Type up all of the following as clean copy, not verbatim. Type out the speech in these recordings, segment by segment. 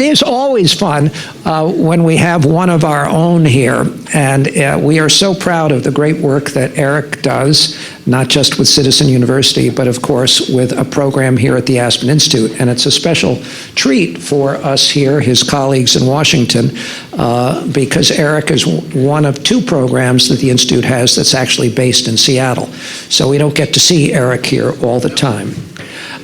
It's always fun when we have one of our own here, and we are so proud of the great work that Eric does, not just with Citizen University, but of course with a program here at the Aspen Institute. And it's a special treat for us here, his colleagues in Washington, because Eric is one of two programs that the Institute has that's actually based in Seattle. So we don't get to see Eric here all the time.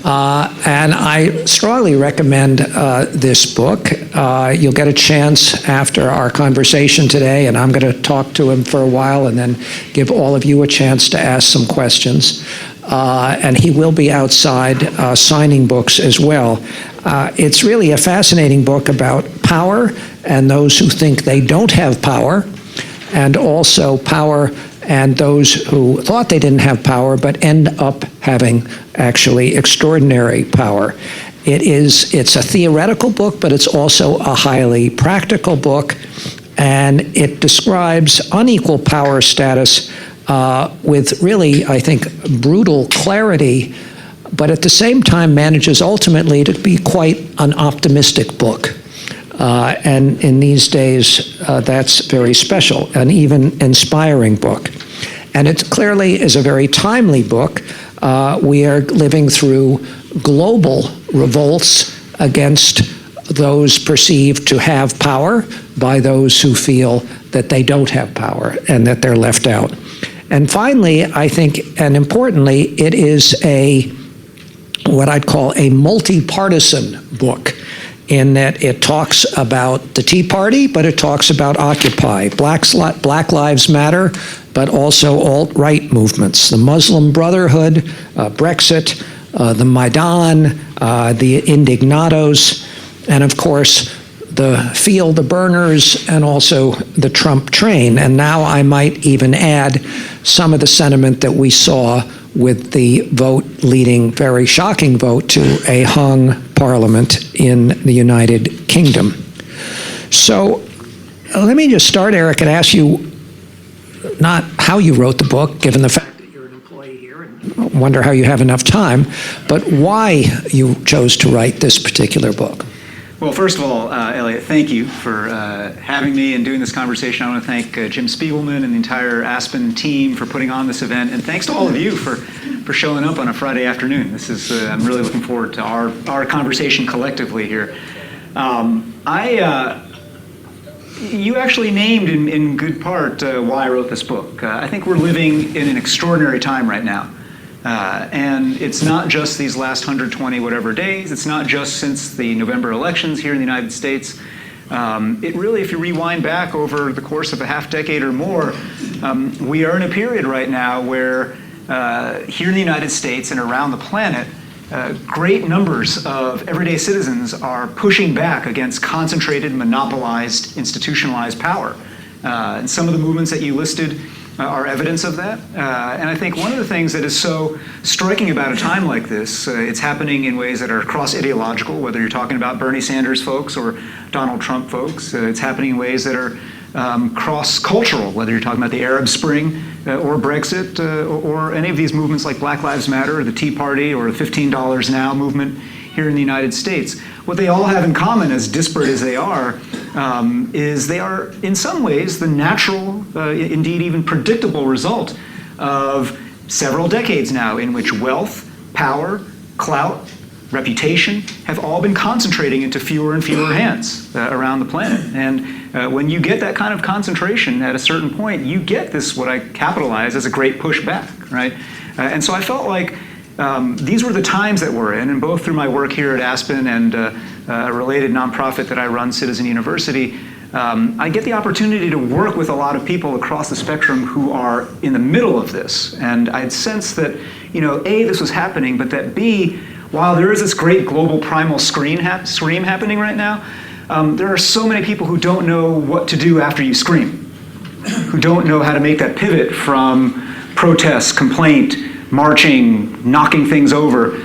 And I strongly recommend this book. You'll get a chance after our conversation today, and I'm going to talk to him for a while and then give all of you a chance to ask some questions. And he will be outside signing books as well. It's really a fascinating book about power and those who think they don't have power, and also power and those who thought they didn't have power but end up having actually extraordinary power. It's a theoretical book, but it's also a highly practical book, and it describes unequal power status with really, I think, brutal clarity, but at the same time manages ultimately to be quite an optimistic book. And in these days, that's very special, an even inspiring book. And it clearly is a very timely book. We are living through global revolts against those perceived to have power by those who feel that they don't have power and that they're left out. And finally, I think, and importantly, it is what I'd call a multi-partisan book, in that it talks about the Tea Party, but it talks about Occupy, Black Lives Matter, but also alt-right movements, the Muslim Brotherhood, Brexit, the Maidan, the Indignados, and of course, the Feel the Burners, and also the Trump train. And now I might even add some of the sentiment that we saw with the vote leading, very shocking vote, to a hung parliament in the United Kingdom. So let me just start, Eric, and ask you not how you wrote the book, given the fact that you're an employee here and wonder how you have enough time, but why you chose to write this particular book. Well, first of all, Elliot, thank you for having me and doing this conversation. I want to thank Jim Spiegelman and the entire Aspen team for putting on this event, and thanks to all of you for showing up on a Friday afternoon. This is I'm really looking forward to our conversation collectively here. You actually named in good part why I wrote this book. I think we're living in an extraordinary time right now. And it's not just these last 120 whatever days. It's not just since the November elections here in the United States. It really, if you rewind back over the course of a half decade or more, we are in a period right now where here in the United States and around the planet, great numbers of everyday citizens are pushing back against concentrated, monopolized, institutionalized power. And some of the movements that you listed are evidence of that. And I think one of the things that is so striking about a time like this, it's happening in ways that are cross-ideological, whether you're talking about Bernie Sanders folks or Donald Trump folks. It's happening in ways that are cross-cultural, whether you're talking about the Arab Spring or Brexit or any of these movements like Black Lives Matter or the Tea Party or the $15 Now movement here in the United States. What they all have in common, as disparate as they are, is they are in some ways the natural, indeed even predictable result of several decades now in which wealth, power, clout, reputation have all been concentrating into fewer and fewer hands around the planet. And when you get that kind of concentration at a certain point, you get this, what I capitalize as a great pushback, right? And so I felt like these were the times that we're in, and both through my work here at Aspen and a related nonprofit that I run, Citizen University, I get the opportunity to work with a lot of people across the spectrum who are in the middle of this. And I'd sense that, A, this was happening, but that B, while there is this great global primal scream happening right now, there are so many people who don't know what to do after you scream, who don't know how to make that pivot from protest, complaint, marching, knocking things over,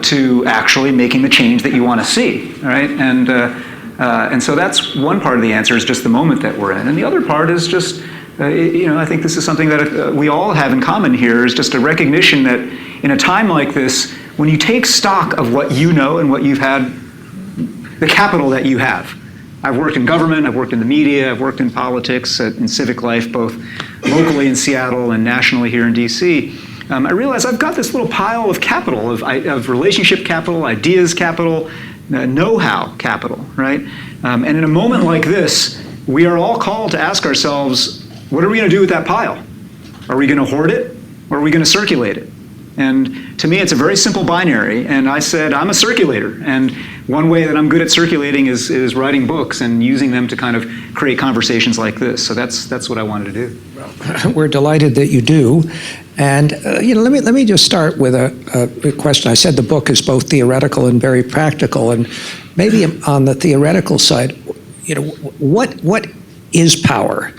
to actually making the change that you want to see, right? And so that's one part of the answer, is just the moment that we're in. And the other part is just, I think this is something that we all have in common here, is just a recognition that in a time like this, when you take stock of what you know and what you've had the capital that you have. I've worked in government, I've worked in the media, I've worked in politics, in civic life, both locally in Seattle and nationally here in DC. I realize I've got this little pile of capital, of relationship capital, ideas capital, know-how capital, right? And in a moment like this, we are all called to ask ourselves, what are we going to do with that pile? Are we going to hoard it, or are we going to circulate it? And to me, it's a very simple binary, and I said, I'm a circulator, and one way that I'm good at circulating is writing books and using them to kind of create conversations like this. So that's what I wanted to do. Well, we're delighted that you do. And let me just start with a question. I said the book is both theoretical and very practical, and maybe on the theoretical side, what is power?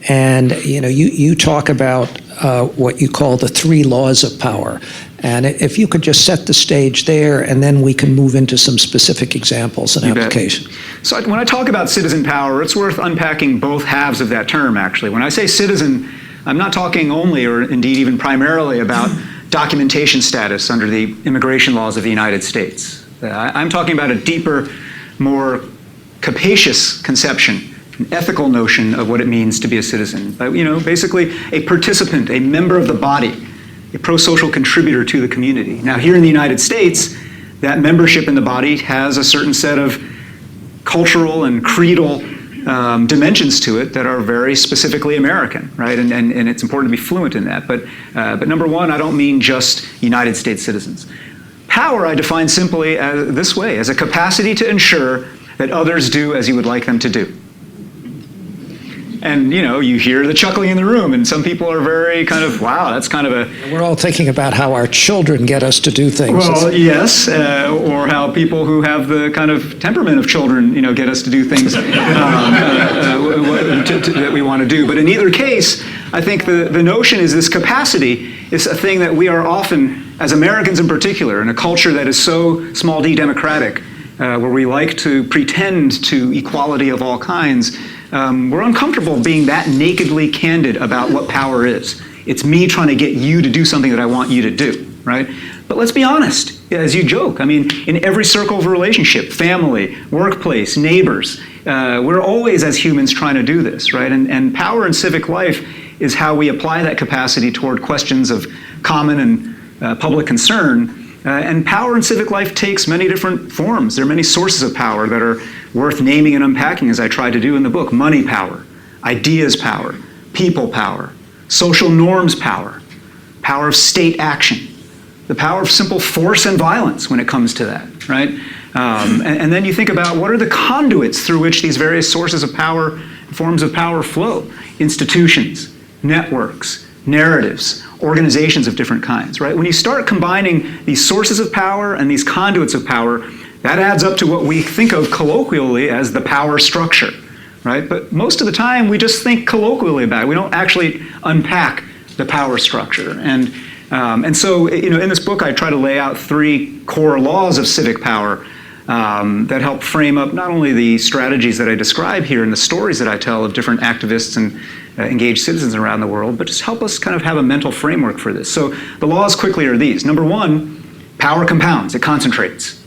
And you talk about what you call the 3 laws of power. And if you could just set the stage there, and then we can move into some specific examples and application. So when I talk about citizen power, it's worth unpacking both halves of that term, actually. When I say citizen, I'm not talking only, or indeed even primarily, about documentation status under the immigration laws of the United States. I'm talking about a deeper, more capacious conception, an ethical notion of what it means to be a citizen. Basically a participant, a member of the body, a pro-social contributor to the community. Now, here in the United States, that membership in the body has a certain set of cultural and creedal dimensions to it that are very specifically American, right? And it's important to be fluent in that. But number one, I don't mean just United States citizens. Power I define simply this way, as a capacity to ensure that others do as you would like them to do. And you hear the chuckling in the room, and some people are very kind of, wow, that's kind of a... We're all thinking about how our children get us to do things. Well, yes, or how people who have the kind of temperament of children, get us to do things that we want to do. But in either case, I think the notion is this capacity is a thing that we are often, as Americans in particular, in a culture that is so small d democratic, where we like to pretend to equality of all kinds, we're uncomfortable being that nakedly candid about what power is. It's me trying to get you to do something that I want you to do, right? But let's be honest, as you joke, in every circle of relationship, family, workplace, neighbors, we're always as humans trying to do this, right? And power in civic life is how we apply that capacity toward questions of common and public concern. And power in civic life takes many different forms. There are many sources of power that are worth naming and unpacking, as I try to do in the book. Money power, ideas power, people power, social norms power, power of state action, the power of simple force and violence when it comes to that, right? And then you think about what are the conduits through which these various sources of power, forms of power flow? Institutions, networks, narratives, organizations of different kinds, right? When you start combining these sources of power and these conduits of power, that adds up to what we think of colloquially as the power structure, right? But most of the time, we just think colloquially about it. We don't actually unpack the power structure. And so, in this book, I try to lay out 3 core laws of civic power that help frame up not only the strategies that I describe here and the stories that I tell of different activists and engaged citizens around the world, but just help us kind of have a mental framework for this. So the laws quickly are these. Number 1, power compounds, it concentrates.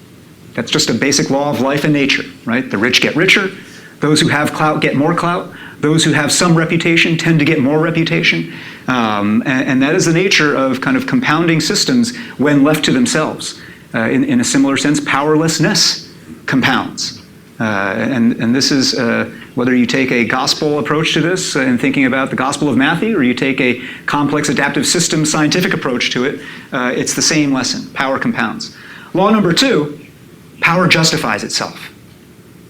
That's just a basic law of life and nature, right? The rich get richer, those who have clout get more clout, those who have some reputation tend to get more reputation, and that is the nature of kind of compounding systems when left to themselves. In a similar sense, powerlessness compounds. And this is, whether you take a gospel approach to this in thinking about the Gospel of Matthew, or you take a complex adaptive system scientific approach to it, it's the same lesson, power compounds. Law number 2, power justifies itself.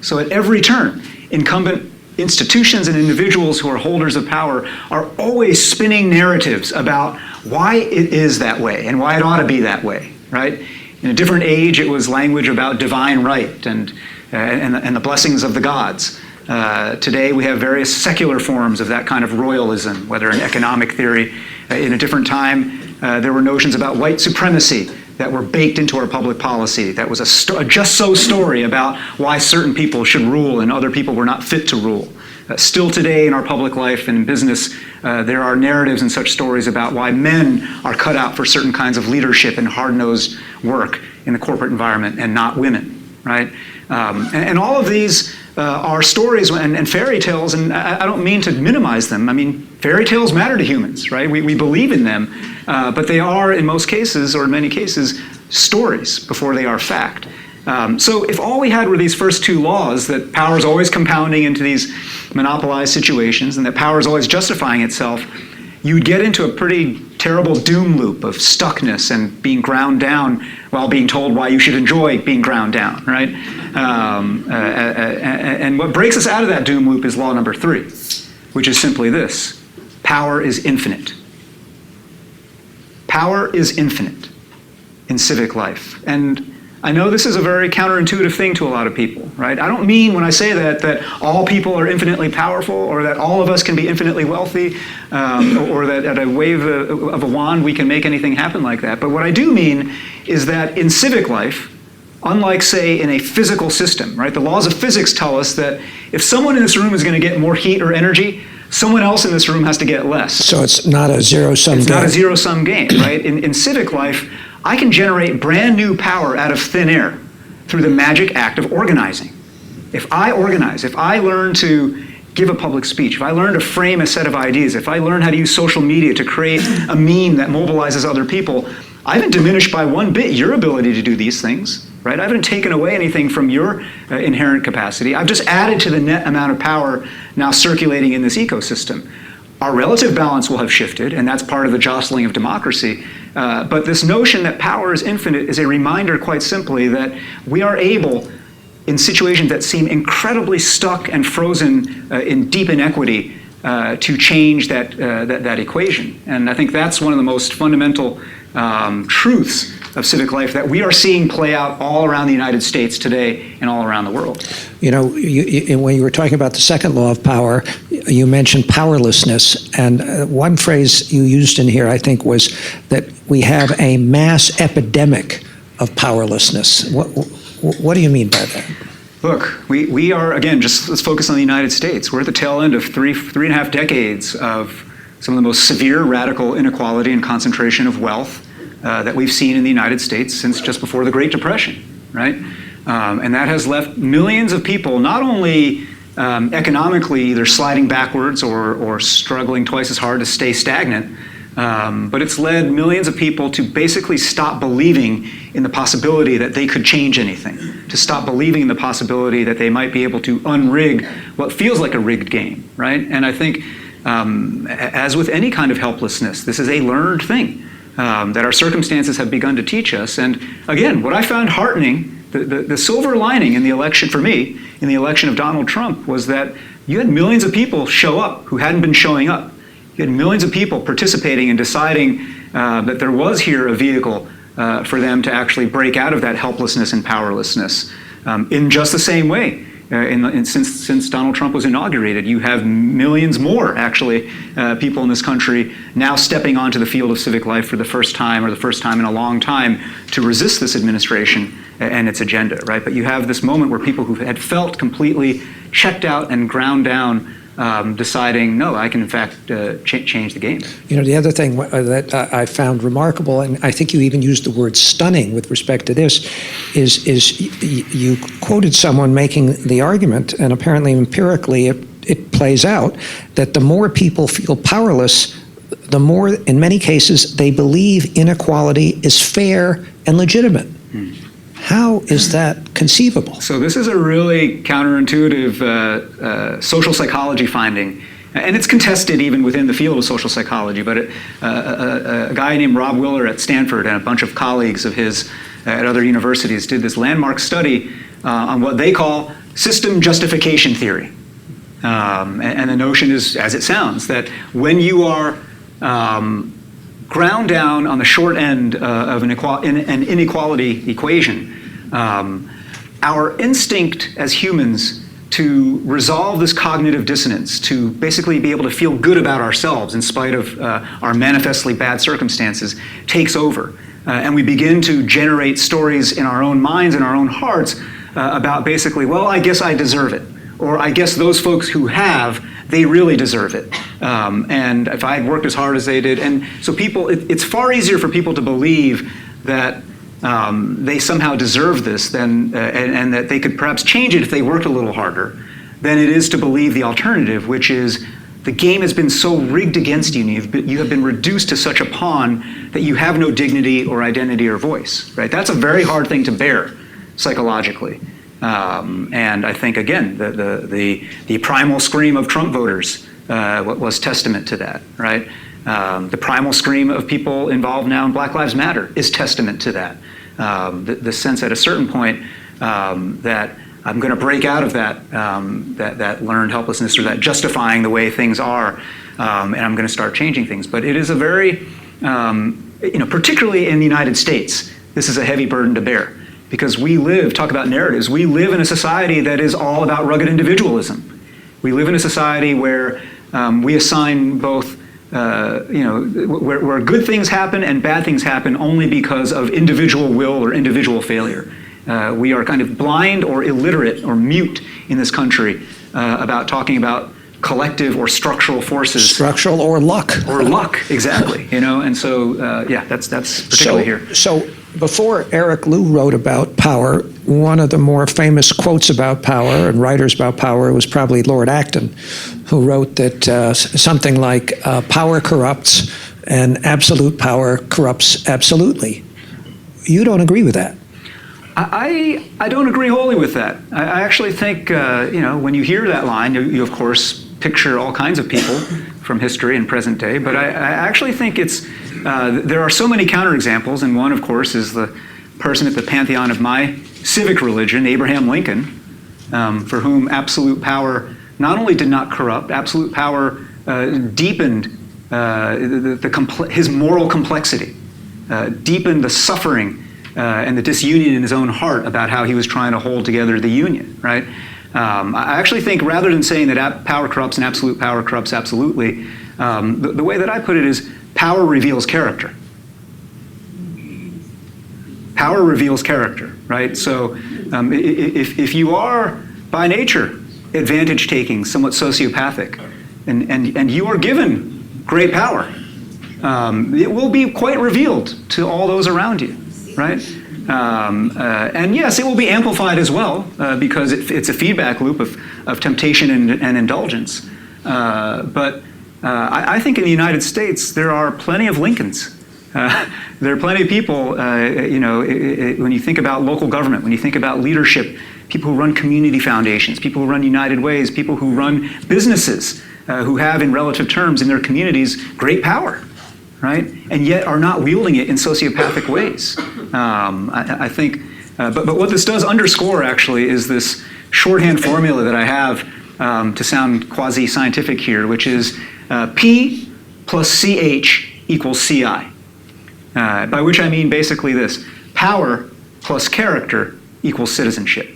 So at every turn, incumbent institutions and individuals who are holders of power are always spinning narratives about why it is that way and why it ought to be that way, right? In a different age, it was language about divine right and the blessings of the gods. Today, we have various secular forms of that kind of royalism, whether in economic theory. In a different time, there were notions about white supremacy that were baked into our public policy. That was a just-so story about why certain people should rule and other people were not fit to rule. Still today in our public life and in business, there are narratives and such stories about why men are cut out for certain kinds of leadership and hard-nosed work in the corporate environment and not women, right? And all of these are stories and fairy tales, and I don't mean to minimize them. I mean, fairy tales matter to humans, right? We believe in them, but they are, in most cases, or in many cases, stories before they are fact. So if all we had were these first two laws, that power is always compounding into these monopolized situations, and that power is always justifying itself, you'd get into a pretty terrible doom loop of stuckness and being ground down while being told why you should enjoy being ground down, right? And what breaks us out of that doom loop is law number 3, which is simply this: power is infinite. Power is infinite in civic life. And I know this is a very counterintuitive thing to a lot of people, right? I don't mean when I say that all people are infinitely powerful, or that all of us can be infinitely wealthy, or that at a wave of a wand we can make anything happen like that. But what I do mean is that in civic life, unlike, say, in a physical system, right? The laws of physics tell us that if someone in this room is going to get more heat or energy, someone else in this room has to get less. So it's not a zero-sum game. It's not a zero-sum game, right? In civic life, I can generate brand new power out of thin air through the magic act of organizing. If I organize, if I learn to give a public speech, if I learn to frame a set of ideas, if I learn how to use social media to create a meme that mobilizes other people, I haven't diminished by one bit your ability to do these things, right? I haven't taken away anything from your inherent capacity. I've just added to the net amount of power now circulating in this ecosystem. Our relative balance will have shifted, and that's part of the jostling of democracy. But this notion that power is infinite is a reminder, quite simply, that we are able, in situations that seem incredibly stuck and frozen in deep inequity, to change that equation. And I think that's one of the most fundamental truths of civic life that we are seeing play out all around the United States today and all around the world. You know, when you were talking about the second law of power, you mentioned powerlessness. And one phrase you used in here, I think, was that we have a mass epidemic of powerlessness. What do you mean by that? Look, we are, again, just let's focus on the United States. We're at the tail end of three and a half decades of some of the most severe radical inequality and concentration of wealth that we've seen in the United States since just before the Great Depression, right? And that has left millions of people not only economically either sliding backwards or struggling twice as hard to stay stagnant, but it's led millions of people to basically stop believing in the possibility that they could change anything, to stop believing in the possibility that they might be able to unrig what feels like a rigged game, right? And I think, as with any kind of helplessness, this is a learned thing that our circumstances have begun to teach us. And again, what I found heartening, the silver lining in the election for me, in the election of Donald Trump, was that you had millions of people show up who hadn't been showing up. You had millions of people participating and deciding that there was here a vehicle for them to actually break out of that helplessness and powerlessness. In just the same way, since Donald Trump was inaugurated, you have millions more, actually, people in this country now stepping onto the field of civic life for the first time, or the first time in a long time, to resist this administration and its agenda, right? But you have this moment where people who had felt completely checked out and ground down deciding, no, I can in fact change the game. You know, the other thing that I found remarkable, and I think you even used the word stunning with respect to this, is you quoted someone making the argument, and apparently empirically it plays out, that the more people feel powerless, the more, in many cases, they believe inequality is fair and legitimate. How is that conceivable? So this is a really counterintuitive social psychology finding, and it's contested even within the field of social psychology, but a guy named Rob Willer at Stanford and a bunch of colleagues of his at other universities did this landmark study on what they call system justification theory. And the notion is, as it sounds, that when you are ground down on the short end of an inequality equation, our instinct as humans to resolve this cognitive dissonance, to basically be able to feel good about ourselves in spite of our manifestly bad circumstances, takes over. And we begin to generate stories in our own minds and our own hearts about basically, well, I guess I deserve it. Or I guess those folks who have, they really deserve it. And if I had worked as hard as they did. And so people, it's far easier for people to believe that they somehow deserve this, then, and that they could perhaps change it if they worked a little harder, than it is to believe the alternative, which is the game has been so rigged against you, and you have been reduced to such a pawn that you have no dignity or identity or voice, right? That's a very hard thing to bear psychologically. And I think, again, the primal scream of Trump voters was testament to that, right? The primal scream of people involved now in Black Lives Matter is testament to that. The sense at a certain point that I'm going to break out of that learned helplessness or that justifying the way things are, and I'm going to start changing things. But it is a very, particularly in the United States, this is a heavy burden to bear. Because talk about narratives, we live in a society that is all about rugged individualism. We live in a society where we assign both, where good things happen and bad things happen only because of individual will or individual failure. We are kind of blind or illiterate or mute in this country about talking about collective or structural forces. Structural or luck. Or luck, exactly. And so, that's particularly here. So before Eric Liu wrote about power, one of the more famous quotes about power and writers about power was probably Lord Acton, who wrote that something like power corrupts and absolute power corrupts absolutely. You don't agree with that? I don't agree wholly with that. I actually think, when you hear that line, you of course picture all kinds of people from history and present day, but I actually think there are so many counterexamples, and one, of course, is the person at the pantheon of my civic religion, Abraham Lincoln, for whom absolute power not only did not corrupt, absolute power deepened his moral complexity, deepened the suffering and the disunion in his own heart about how he was trying to hold together the Union, right? I actually think rather than saying that power corrupts and absolute power corrupts absolutely, the way that I put it is power reveals character. Power reveals character, right? So if you are by nature advantage-taking, somewhat sociopathic, and you are given great power, it will be quite revealed to all those around you. Right? And yes, it will be amplified as well because it's a feedback loop of temptation and indulgence. But I think in the United States, there are plenty of Lincolns. There are plenty of people, when you think about local government, when you think about leadership, people who run community foundations, people who run United Ways, people who run businesses who have, in relative terms, in their communities, great power. Right? And yet are not wielding it in sociopathic ways. I think, but what this does underscore actually is this shorthand formula that I have to sound quasi-scientific here, which is P plus CH equals CI. By which I mean basically this: power plus character equals citizenship.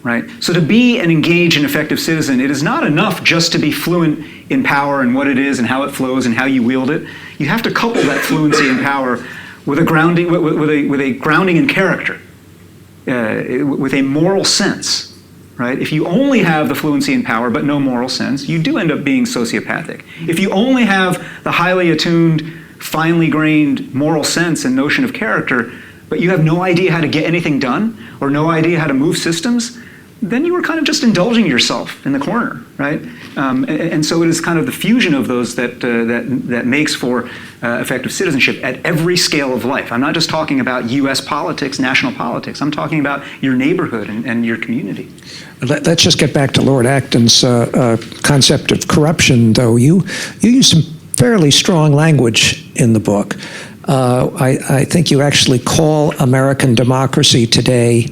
Right? So to be an engaged and effective citizen, it is not enough just to be fluent in power and what it is and how it flows and how you wield it. You have to couple that fluency in power with a grounding, with a grounding in character, with a moral sense. Right? If you only have the fluency in power but no moral sense, you do end up being sociopathic. If you only have the highly attuned, finely grained moral sense and notion of character, but you have no idea how to get anything done or no idea how to move systems, then you were kind of just indulging yourself in the corner, right? And so it is kind of the fusion of those that makes for effective citizenship at every scale of life. I'm not just talking about U.S. politics, national politics. I'm talking about your neighborhood and your community. Let's just get back to Lord Acton's concept of corruption, though. You use some fairly strong language in the book. I think you actually call American democracy today,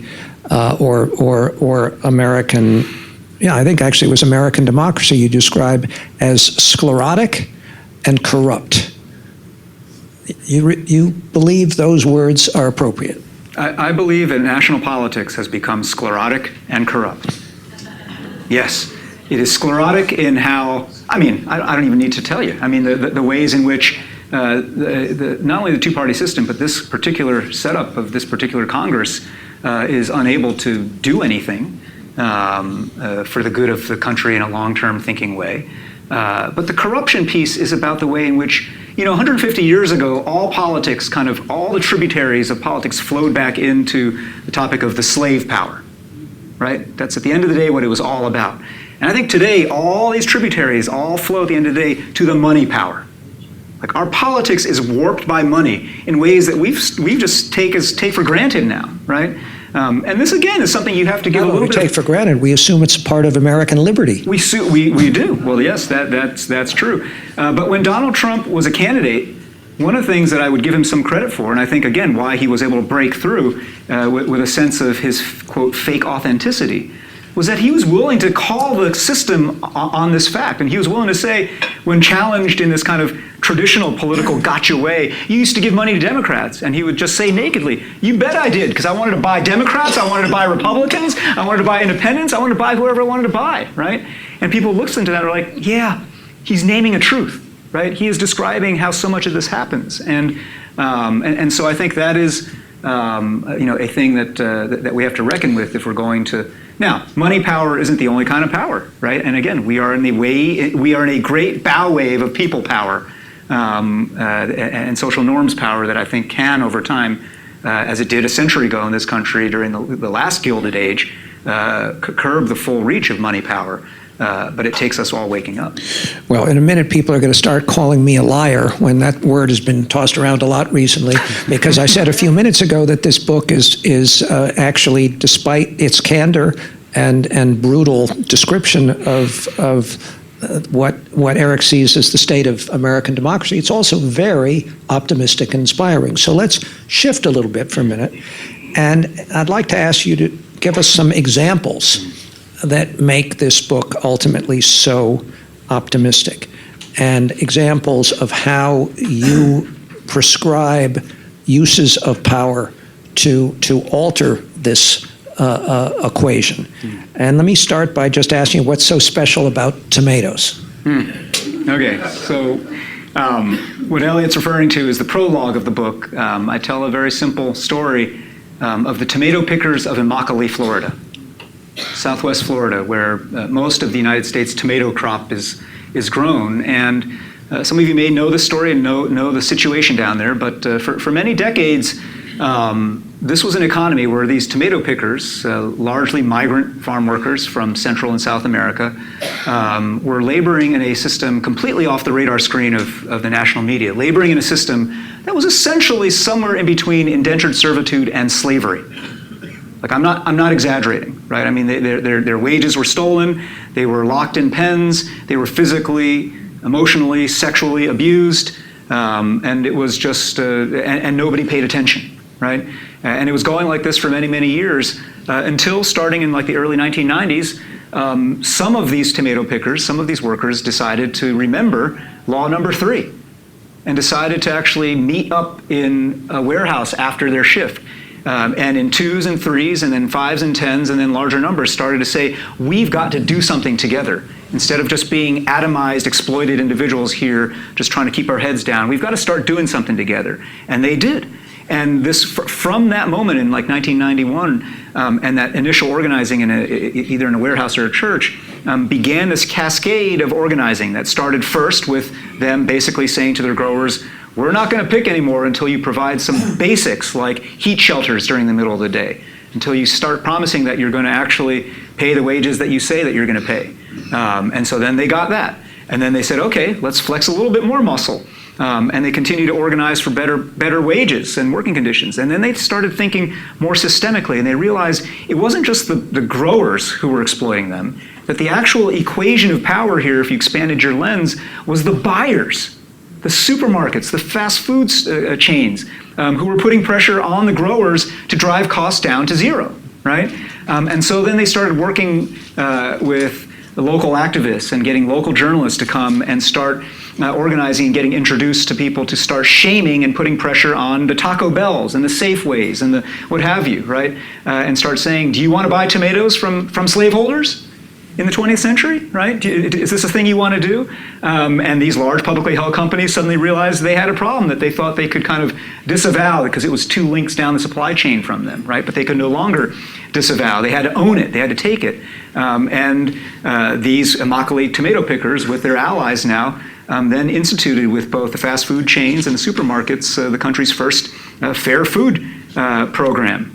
or American, I think actually it was American democracy you describe as sclerotic and corrupt. You believe those words are appropriate? I believe that national politics has become sclerotic and corrupt. Yes, it is sclerotic in how, I don't even need to tell you. The ways in which not only the two-party system, but this particular setup of this particular Congress is unable to do anything for the good of the country in a long-term thinking way. But the corruption piece is about the way in which 150 years ago, all politics, kind of all the tributaries of politics flowed back into the topic of the slave power, right? That's at the end of the day what it was all about. And I think today, all these tributaries all flow at the end of the day to the money power. Like our politics is warped by money in ways that we just take for granted now, right? And this again is something you have to give a little bit. We take for granted. We assume it's part of American liberty. We do. Well, yes, that's true. But when Donald Trump was a candidate, one of the things that I would give him some credit for, and I think again why he was able to break through with a sense of his quote fake authenticity, was that he was willing to call the system on this fact. And he was willing to say, when challenged in this kind of traditional political gotcha way, you used to give money to Democrats. And he would just say nakedly, you bet I did, because I wanted to buy Democrats, I wanted to buy Republicans, I wanted to buy independents, I wanted to buy whoever I wanted to buy, right? And people listening to that are like, yeah, he's naming a truth, right? He is describing how so much of this happens. And so I think that is a thing that we have to reckon with if we're going to. Now, money power isn't the only kind of power, right? And again, we are in a great bow wave of people power and social norms power that I think can, over time, as it did a century ago in this country during the last Gilded Age, curb the full reach of money power. But it takes us all waking up. Well, in a minute, people are going to start calling me a liar when that word has been tossed around a lot recently, because I said a few minutes ago that this book is actually, despite its candor and brutal description of what Eric sees as the state of American democracy, it's also very optimistic and inspiring. So let's shift a little bit for a minute, and I'd like to ask you to give us some examples that make this book ultimately so optimistic, and examples of how you prescribe uses of power to alter this equation. And let me start by just asking you, what's so special about tomatoes? Okay, so what Elliot's referring to is the prologue of the book. I tell a very simple story of the tomato pickers of Immokalee, Florida. Southwest Florida, where most of the United States tomato crop is grown. And some of you may know the story and know the situation down there, but for many decades, this was an economy where these tomato pickers, largely migrant farm workers from Central and South America, were laboring in a system completely off the radar screen of the national media, laboring in a system that was essentially somewhere in between indentured servitude and slavery. Like I'm not exaggerating, right? I mean, their wages were stolen. They were locked in pens. They were physically, emotionally, sexually abused, and it was just and nobody paid attention, right? And it was going like this for many, many years until starting in like the early 1990s. Some of these tomato pickers, some of these workers, decided to remember Law Number 3, and decided to actually meet up in a warehouse after their shift. And in 2s and 3s and then 5s and 10s and then larger numbers started to say, we've got to do something together. Instead of just being atomized, exploited individuals here, just trying to keep our heads down, we've got to start doing something together. And they did. And this, from that moment in like 1991, and that initial organizing either in a warehouse or a church, began this cascade of organizing that started first with them basically saying to their growers, we're not going to pick anymore until you provide some basics like heat shelters during the middle of the day, until you start promising that you're going to actually pay the wages that you say that you're going to pay. And so then they got that. And then they said, okay, let's flex a little bit more muscle. And they continued to organize for better wages and working conditions. And then they started thinking more systemically, and they realized it wasn't just the growers who were exploiting them, that the actual equation of power here, if you expanded your lens, was the buyers. The supermarkets, the fast food chains, who were putting pressure on the growers to drive costs down to zero, right? And so then they started working with the local activists and getting local journalists to come and start organizing and getting introduced to people to start shaming and putting pressure on the Taco Bells and the Safeways and the what have you, right? And start saying, do you want to buy tomatoes from slaveholders in the 20th century, right? Is this a thing you want to do? And these large publicly held companies suddenly realized they had a problem that they thought they could kind of disavow because it was 2 links down the supply chain from them, right? But they could no longer disavow. They had to own it. They had to take it. And these Immokalee tomato pickers with their allies now then instituted with both the fast food chains and the supermarkets the country's first fair food program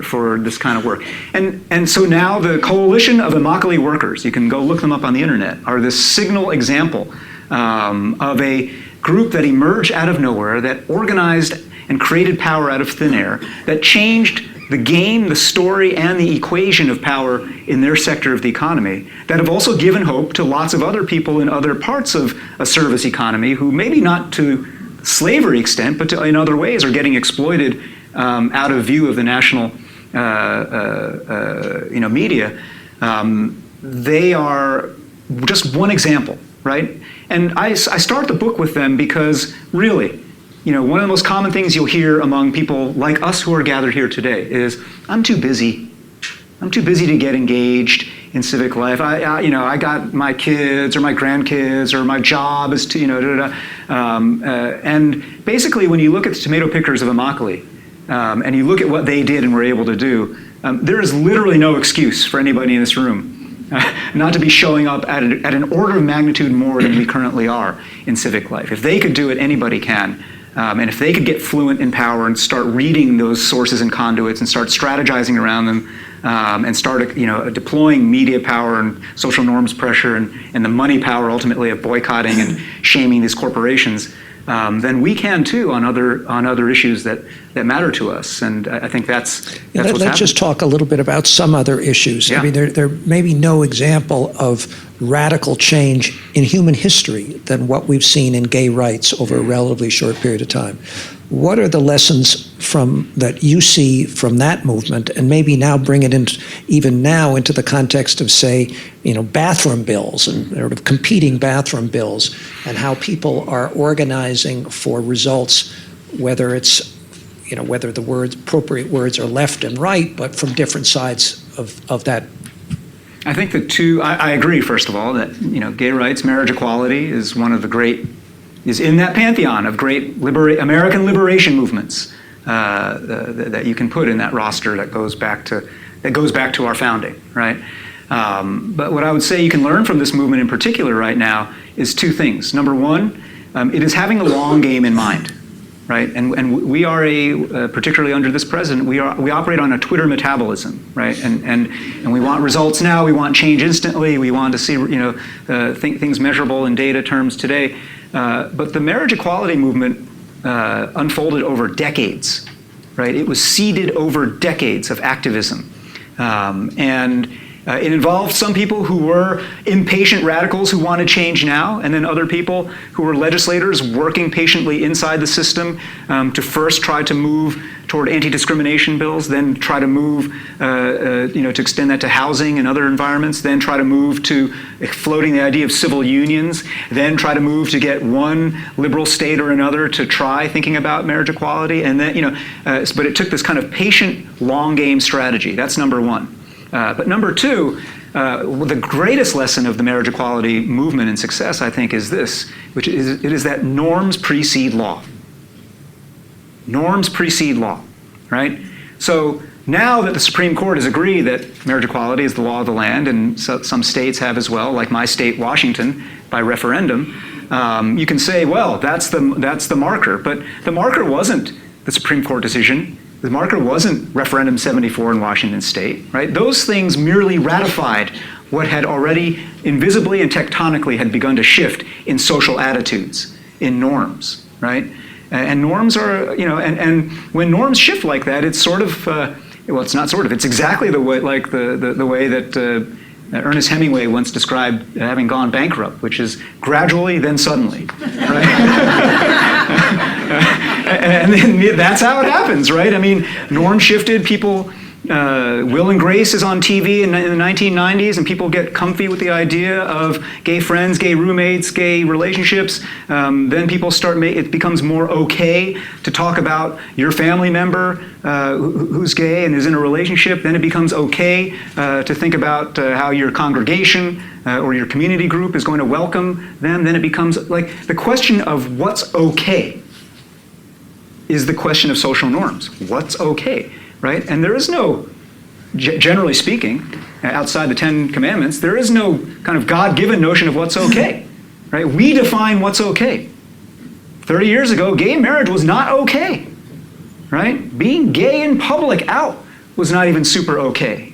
for this kind of work. And so now the coalition of Immokalee workers, you can go look them up on the internet, are this signal example of a group that emerged out of nowhere, that organized and created power out of thin air, that changed the game, the story, and the equation of power in their sector of the economy, that have also given hope to lots of other people in other parts of a service economy who maybe not to slavery extent, but in other ways are getting exploited out of view of the national media. They are just one example, right? And I start the book with them because really, one of the most common things you'll hear among people like us who are gathered here today is, I'm too busy. I'm too busy to get engaged in civic life. I got my kids or my grandkids or my job is to, and basically when you look at the tomato pickers of Immokalee, and you look at what they did and were able to do, there is literally no excuse for anybody in this room not to be showing up at an order of magnitude more than we currently are in civic life. If they could do it, anybody can. And if they could get fluent in power and start reading those sources and conduits and start strategizing around them and start deploying media power and social norms pressure and the money power ultimately of boycotting and shaming these corporations, then we can too on other issues that matter to us. And I think that's what's happening. Let's just talk a little bit about some other issues. Yeah. I mean, there may be no example of radical change in human history than what we've seen in gay rights over a relatively short period of time. What are the lessons that you see from that movement, and maybe now bring it into the context of, say, bathroom bills and sort of competing bathroom bills, and how people are organizing for results, whether it's whether the appropriate words are left and right, but from different sides of that. I think I agree, first of all, that gay rights, marriage equality is is in that pantheon of great American liberation movements that you can put in that roster that goes back to our founding, right? But what I would say you can learn from this movement in particular right now is two things. Number one, it is having the long game in mind, right? And we are particularly under this president, we operate on a Twitter metabolism, right? And we want results now. We want change instantly. We want to see things measurable in data terms today. But the marriage equality movement unfolded over decades, right? It was seeded over decades of activism, and it involved some people who were impatient radicals who wanted change now, and then other people who were legislators working patiently inside the system to first try to move toward anti-discrimination bills, then try to move to extend that to housing and other environments, then try to move to floating the idea of civil unions, then try to move to get one liberal state or another to try thinking about marriage equality, and then but it took this kind of patient, long game strategy. That's number one. But number two, the greatest lesson of the marriage equality movement and success, I think, is this, which is that norms precede law. Norms precede law, right? So now that the Supreme Court has agreed that marriage equality is the law of the land, and some states have as well, like my state, Washington, by referendum, you can say, well, that's the marker. But the marker wasn't the Supreme Court decision. The marker wasn't referendum 74 in Washington state, right? Those things merely ratified what had already invisibly and tectonically had begun to shift in social attitudes, in norms, right? And norms are, and when norms shift like that, it's sort of, it's not sort of, it's exactly the way, like the way that Ernest Hemingway once described having gone bankrupt, which is gradually, then suddenly, right? And then that's how it happens, right? I mean, norm shifted, people, Will and Grace is on TV in the 1990s, and people get comfy with the idea of gay friends, gay roommates, gay relationships. Then people it becomes more okay to talk about your family member who's gay and is in a relationship. Then it becomes okay to think about how your congregation or your community group is going to welcome them. Then it becomes like the question of what's okay is the question of social norms. What's okay, right? And there is no, generally speaking, outside the 10 Commandments, there is no kind of God-given notion of what's okay. right? We define what's okay. 30 years ago, gay marriage was not okay, right? Being gay in public out was not even super okay,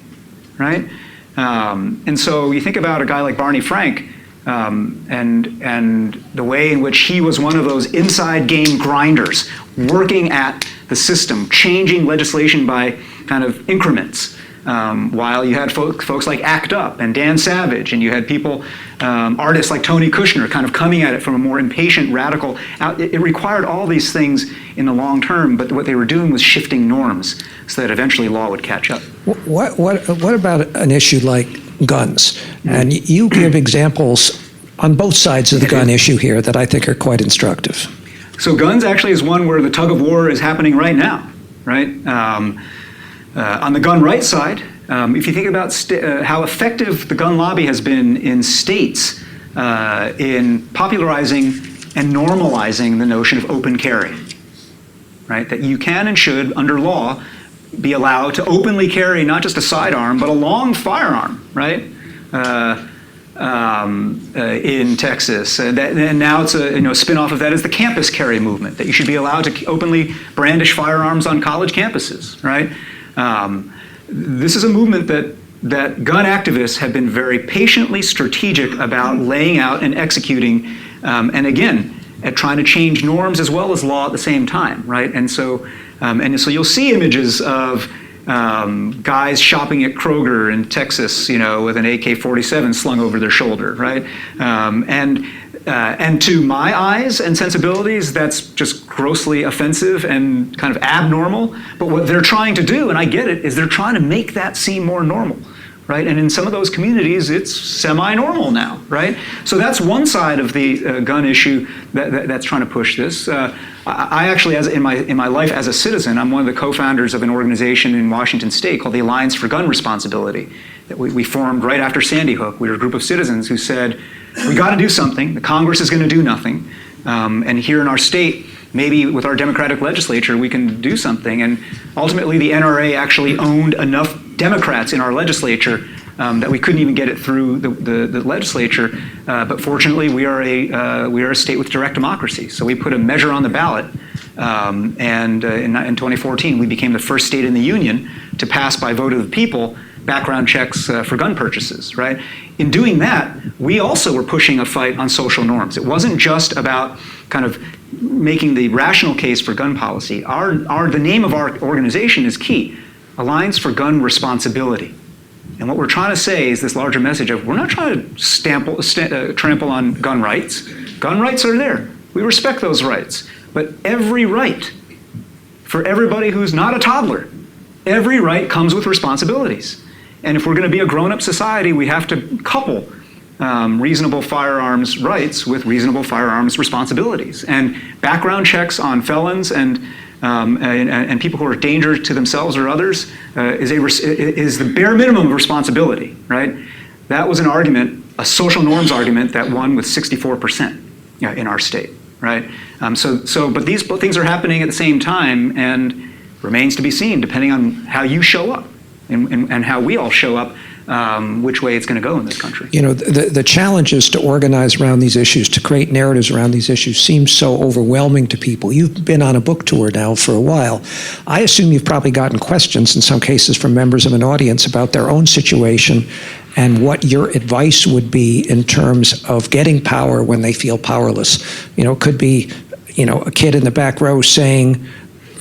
right? And so you think about a guy like Barney Frank, and the way in which he was one of those inside game grinders, working at the system, changing legislation by kind of increments. While you had folks like ACT UP and Dan Savage, and you had people, artists like Tony Kushner, kind of coming at it from a more impatient, radical. It required all these things in the long term, but what they were doing was shifting norms so that eventually law would catch up. What about an issue like guns? And you give examples on both sides of the gun issue here that I think are quite instructive. So guns actually is one where the tug of war is happening right now, right? On the gun rights side, if you think about how effective the gun lobby has been in states in popularizing and normalizing the notion of open carry, right? That you can and should, under law, be allowed to openly carry not just a sidearm, but a long firearm, right? In Texas. And now it's a spin-off of that is the campus carry movement, that you should be allowed to openly brandish firearms on college campuses, right? This is a movement that gun activists have been very patiently strategic about laying out and executing, and again, at trying to change norms as well as law at the same time, right? And so you'll see images of guys shopping at Kroger in Texas, with an AK-47 slung over their shoulder, right? And to my eyes and sensibilities, that's just grossly offensive and kind of abnormal. But what they're trying to do, and I get it, is they're trying to make that seem more normal, right? And in some of those communities, it's semi-normal now, right? So that's one side of the gun issue that's trying to push this. I actually, in my life as a citizen, I'm one of the co-founders of an organization in Washington State called the Alliance for Gun Responsibility that we formed right after Sandy Hook. We were a group of citizens who said, we got to do something. The Congress is going to do nothing. And here in our state, maybe with our Democratic legislature, we can do something. And ultimately, the NRA actually owned enough Democrats in our legislature that we couldn't even get it through the legislature. But fortunately, we are a state with direct democracy. So we put a measure on the ballot. And in 2014, we became the first state in the union to pass by vote of the people background checks for gun purchases, right? In doing that, we also were pushing a fight on social norms. It wasn't just about kind of making the rational case for gun policy. The name of our organization is key, Alliance for Gun Responsibility. And what we're trying to say is this larger message of we're not trying to trample on gun rights. Gun rights are there. We respect those rights. But every right, for everybody who's not a toddler, every right comes with responsibilities. And if we're going to be a grown-up society, we have to couple reasonable firearms rights with reasonable firearms responsibilities. And background checks on felons and people who are a danger to themselves or others is the bare minimum of responsibility, right? That was an argument, a social norms argument that won with 64% in our state, right? But these things are happening at the same time, and remains to be seen, depending on how you show up and how we all show up, which way it's going to go in this country. The challenges to organize around these issues, to create narratives around these issues, seems so overwhelming to people. You've been on a book tour now for a while. I assume you've probably gotten questions in some cases from members of an audience about their own situation and what your advice would be in terms of getting power when they feel powerless. Could be, a kid in the back row saying,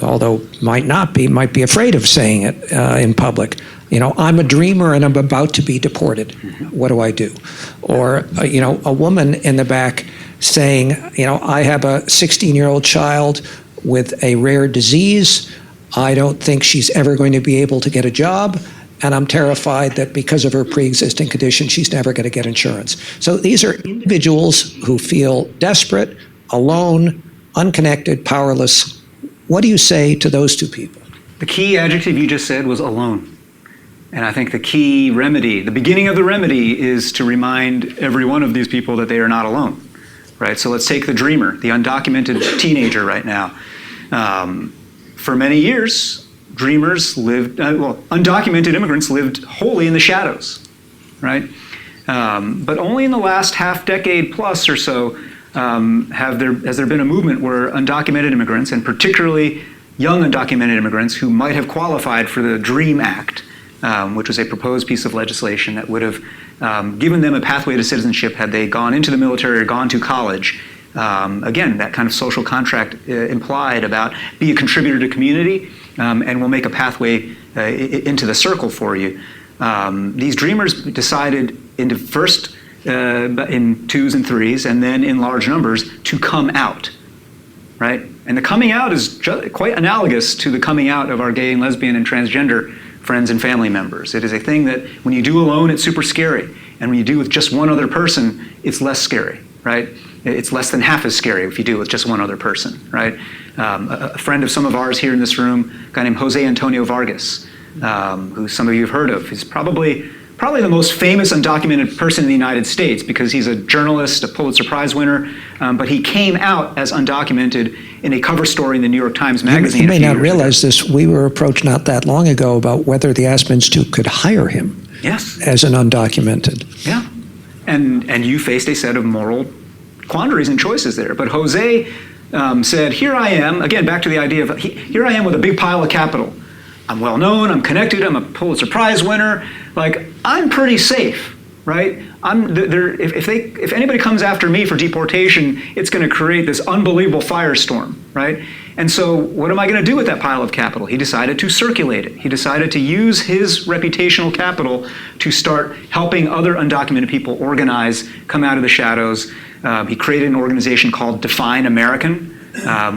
although might be afraid of saying it in public, I'm a dreamer and I'm about to be deported. What do I do? Or, a woman in the back saying, I have a 16-year-old child with a rare disease. I don't think she's ever going to be able to get a job. And I'm terrified that because of her pre-existing condition, she's never going to get insurance. So these are individuals who feel desperate, alone, unconnected, powerless. What do you say to those two people? The key adjective you just said was alone. And I think the key remedy, the beginning of the remedy, is to remind every one of these people that they are not alone, right? So let's take the dreamer, the undocumented teenager right now. For many years, dreamers lived, undocumented immigrants lived wholly in the shadows, right? But only in the last half decade plus or so has there been a movement where undocumented immigrants, and particularly young undocumented immigrants who might have qualified for the DREAM Act, which was a proposed piece of legislation that would have given them a pathway to citizenship had they gone into the military or gone to college. Again, that kind of social contract implied about be a contributor to community, and we'll make a pathway into the circle for you. These dreamers decided first in twos and threes, and then in large numbers, to come out, right? And the coming out is quite analogous to the coming out of our gay and lesbian and transgender friends and family members. It is a thing that when you do alone, it's super scary. And when you do with just one other person, it's less scary, right? It's less than half as scary if you do it with just one other person, right? A friend of some of ours here in this room, a guy named Jose Antonio Vargas, who some of you have heard of. He's probably the most famous undocumented person in the United States because he's a journalist, a Pulitzer Prize winner, but he came out as undocumented in a cover story in the New York Times Magazine. You may not realize this. We were approached not that long ago about whether the Aspen Institute could hire him as an undocumented. Yeah, and you faced a set of moral quandaries and choices there. But Jose said, here I am, again, back to the idea of, here I am with a big pile of capital. I'm well known, I'm connected, I'm a Pulitzer Prize winner, like, I'm pretty safe, right? If anybody comes after me for deportation, it's gonna create this unbelievable firestorm, right? And so what am I gonna do with that pile of capital? He decided to circulate it. He decided to use his reputational capital to start helping other undocumented people organize, come out of the shadows. He created an organization called Define American,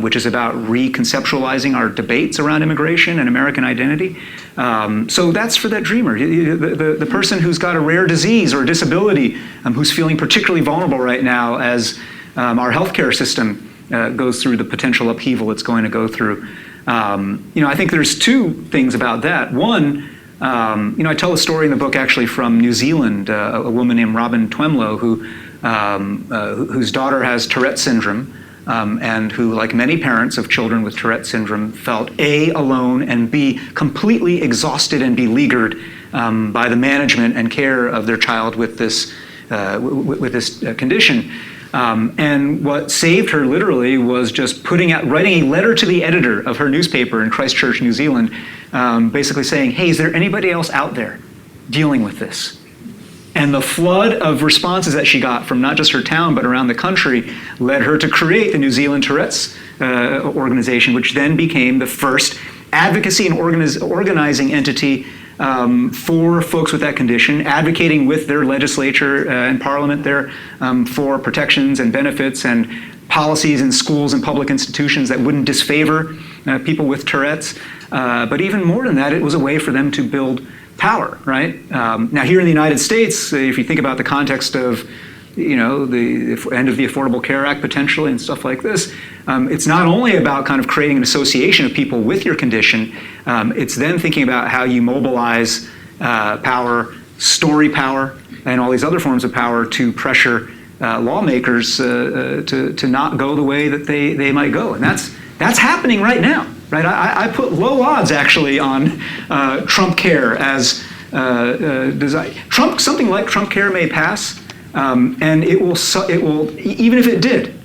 which is about reconceptualizing our debates around immigration and American identity. So that's for that dreamer, the person who's got a rare disease or a disability, who's feeling particularly vulnerable right now as our healthcare system goes through the potential upheaval it's going to go through. I think there's two things about that. One, I tell a story in the book actually from New Zealand, a woman named Robin Twemlow whose daughter has Tourette syndrome. And who, like many parents of children with Tourette syndrome, felt A, alone, and B, completely exhausted and beleaguered by the management and care of their child with this condition. And what saved her literally was just writing a letter to the editor of her newspaper in Christchurch, New Zealand, basically saying, hey, is there anybody else out there dealing with this? And the flood of responses that she got from not just her town, but around the country, led her to create the New Zealand Tourette's organization, which then became the first advocacy and organizing entity for folks with that condition, advocating with their legislature and parliament there for protections and benefits and policies in schools and public institutions that wouldn't disfavor people with Tourette's. But even more than that, it was a way for them to build power, right? Now, here in the United States, if you think about the context of, the end of the Affordable Care Act potentially and stuff like this, it's not only about kind of creating an association of people with your condition, it's then thinking about how you mobilize power, story power, and all these other forms of power to pressure lawmakers to not go the way that they might go. And that's happening right now. Right, I put low odds actually on Trump Care as something like Trump Care may pass, and it will even if it did,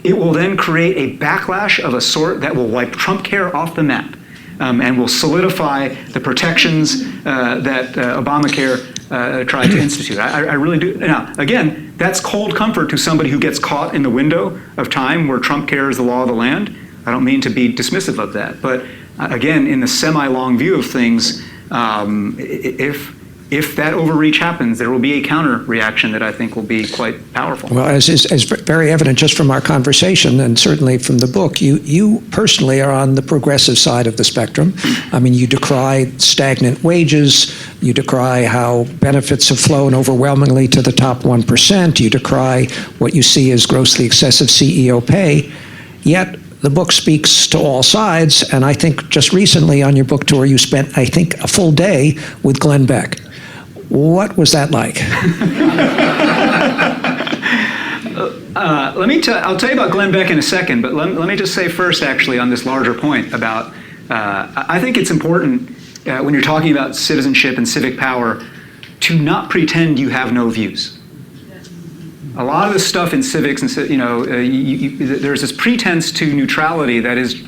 it will then create a backlash of a sort that will wipe Trump Care off the map, and will solidify the protections that Obamacare tried to institute. I really do. Now, again, that's cold comfort to somebody who gets caught in the window of time where Trump Care is the law of the land. I don't mean to be dismissive of that, but again, in the semi-long view of things, if that overreach happens, there will be a counter reaction that I think will be quite powerful. Well, as very evident just from our conversation and certainly from the book, you personally are on the progressive side of the spectrum. I mean, you decry stagnant wages, you decry how benefits have flown overwhelmingly to the top 1%, you decry what you see as grossly excessive CEO pay, yet the book speaks to all sides, and I think just recently on your book tour, you spent, I think, a full day with Glenn Beck. What was that like? I'll tell you about Glenn Beck in a second, but let me just say first, actually, on this larger point about, I think it's important when you're talking about citizenship and civic power to not pretend you have no views. A lot of this stuff in civics, and there's this pretense to neutrality that is,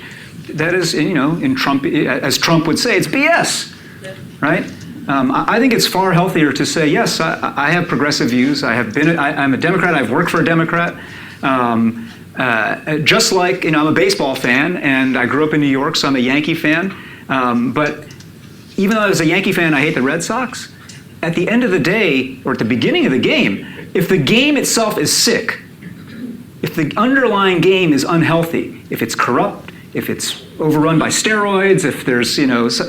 in Trump, as Trump would say, it's BS, right? I think it's far healthier to say, yes, I have progressive views. I'm a Democrat. I've worked for a Democrat. Just like, I'm a baseball fan, and I grew up in New York, so I'm a Yankee fan. But even though I was a Yankee fan, I hate the Red Sox. At the end of the day, or at the beginning of the game, if the game itself is sick, if the underlying game is unhealthy, if it's corrupt, if it's overrun by steroids, if there's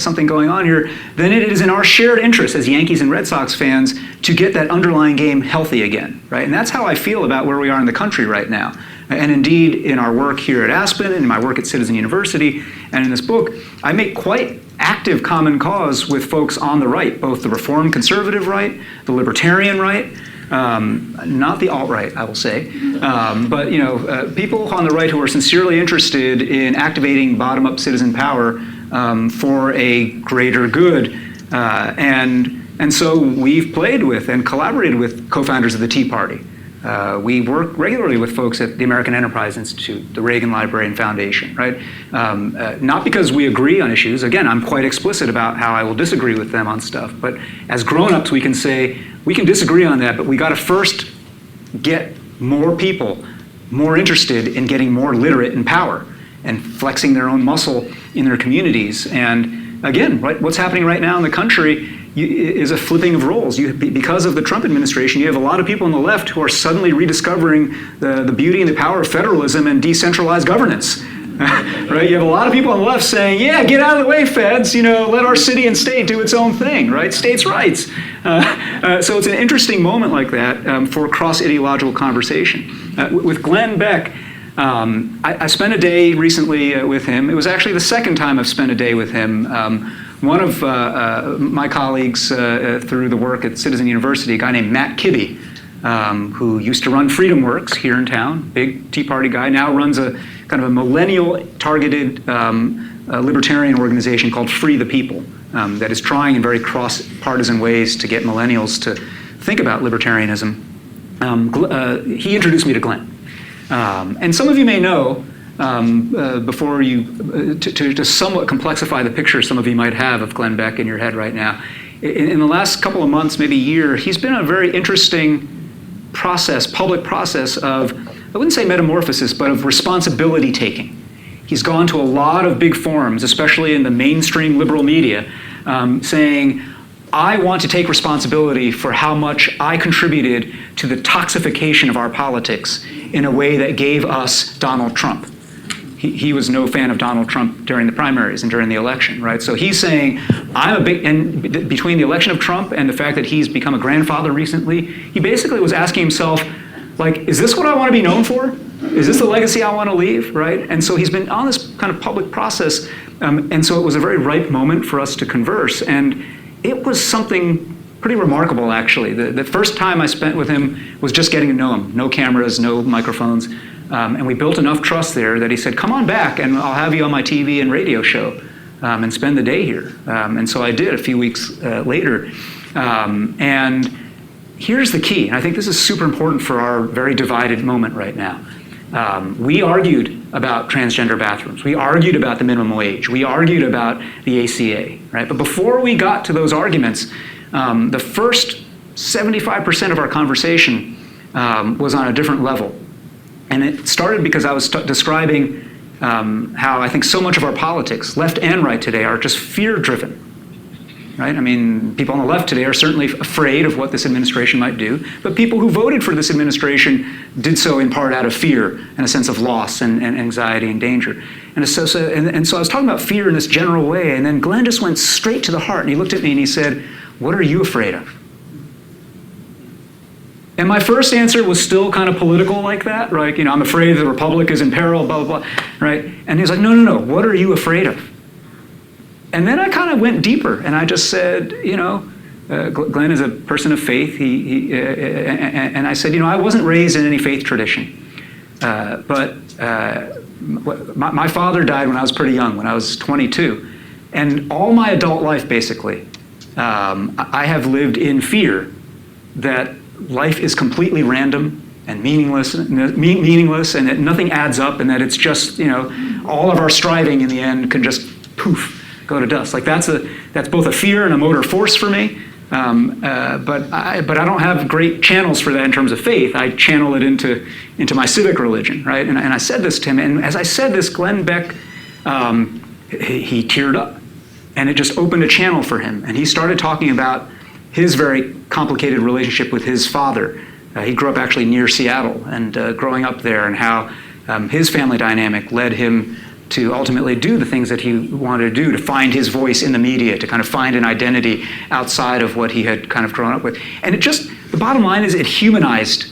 something going on here, then it is in our shared interest as Yankees and Red Sox fans to get that underlying game healthy again, right? And that's how I feel about where we are in the country right now. And indeed, in our work here at Aspen, and in my work at Citizen University, and in this book, I make quite active common cause with folks on the right, both the reform conservative right, the libertarian right, not the alt-right, I will say, but people on the right who are sincerely interested in activating bottom-up citizen power for a greater good, and so we've played with and collaborated with co-founders of the Tea Party. We work regularly with folks at the American Enterprise Institute, the Reagan Library and Foundation, right? Not because we agree on issues. Again, I'm quite explicit about how I will disagree with them on stuff. But as grown-ups, we can say, we can disagree on that, but we got to first get more people more interested in getting more literate in power and flexing their own muscle in their communities. And again, right, what's happening right now in the country is a flipping of roles. Because of the Trump administration, you have a lot of people on the left who are suddenly rediscovering the beauty and the power of federalism and decentralized governance. Right? You have a lot of people on the left saying, yeah, get out of the way, feds, let our city and state do its own thing, right? States' rights. So it's an interesting moment like that for cross-ideological conversation. With Glenn Beck, I spent a day recently with him. It was actually the second time I've spent a day with him. One of my colleagues through the work at Citizen University, a guy named Matt Kibbe, who used to run Freedom Works here in town, big Tea Party guy, now runs a kind of a millennial-targeted libertarian organization called Free the People that is trying in very cross-partisan ways to get millennials to think about libertarianism. He introduced me to Glenn. And some of you may know, before you, to somewhat complexify the picture some of you might have of Glenn Beck in your head right now, in the last couple of months, maybe a year, he's been a very interesting process, public process of, I wouldn't say metamorphosis, but of responsibility taking. He's gone to a lot of big forums, especially in the mainstream liberal media, saying, I want to take responsibility for how much I contributed to the toxification of our politics in a way that gave us Donald Trump. He was no fan of Donald Trump during the primaries and during the election, right? So he's saying, and between the election of Trump and the fact that he's become a grandfather recently, he basically was asking himself, like, is this what I want to be known for? Is this the legacy I want to leave, right? And so he's been on this kind of public process, and so it was a very ripe moment for us to converse, and it was something pretty remarkable, actually. The first time I spent with him was just getting to know him. No cameras, no microphones. And we built enough trust there that he said, come on back and I'll have you on my TV and radio show and spend the day here. And so I did a few weeks later. And here's the key, and I think this is super important for our very divided moment right now. We argued about transgender bathrooms. We argued about the minimum wage. We argued about the ACA, right? But before we got to those arguments, the first 75% of our conversation was on a different level. And it started because I was describing how I think so much of our politics, left and right today, are just fear-driven. Right? I mean, people on the left today are certainly afraid of what this administration might do, but people who voted for this administration did so in part out of fear and a sense of loss and anxiety and danger. And so I was talking about fear in this general way, and then Glenn just went straight to the heart, and he looked at me and he said, what are you afraid of? And my first answer was still kind of political like that, right? I'm afraid the republic is in peril, blah, blah, blah, right? And he was like, no, what are you afraid of? And then I kind of went deeper, and I just said, Glenn is a person of faith. And I said, I wasn't raised in any faith tradition, but my father died when I was pretty young, when I was 22, and all my adult life, basically, I have lived in fear that life is completely random and meaningless, and that nothing adds up, and that it's just, all of our striving in the end can just poof, go to dust. Like that's both a fear and a motor force for me. But I don't have great channels for that in terms of faith. I channel it into my civic religion, right? And I said this to him, and as I said this, Glenn Beck, he teared up, and it just opened a channel for him, and he started talking about his very complicated relationship with his father. He grew up actually near Seattle, and growing up there, and how his family dynamic led him to ultimately do the things that he wanted to do, to find his voice in the media, to kind of find an identity outside of what he had kind of grown up with. And the bottom line is it humanized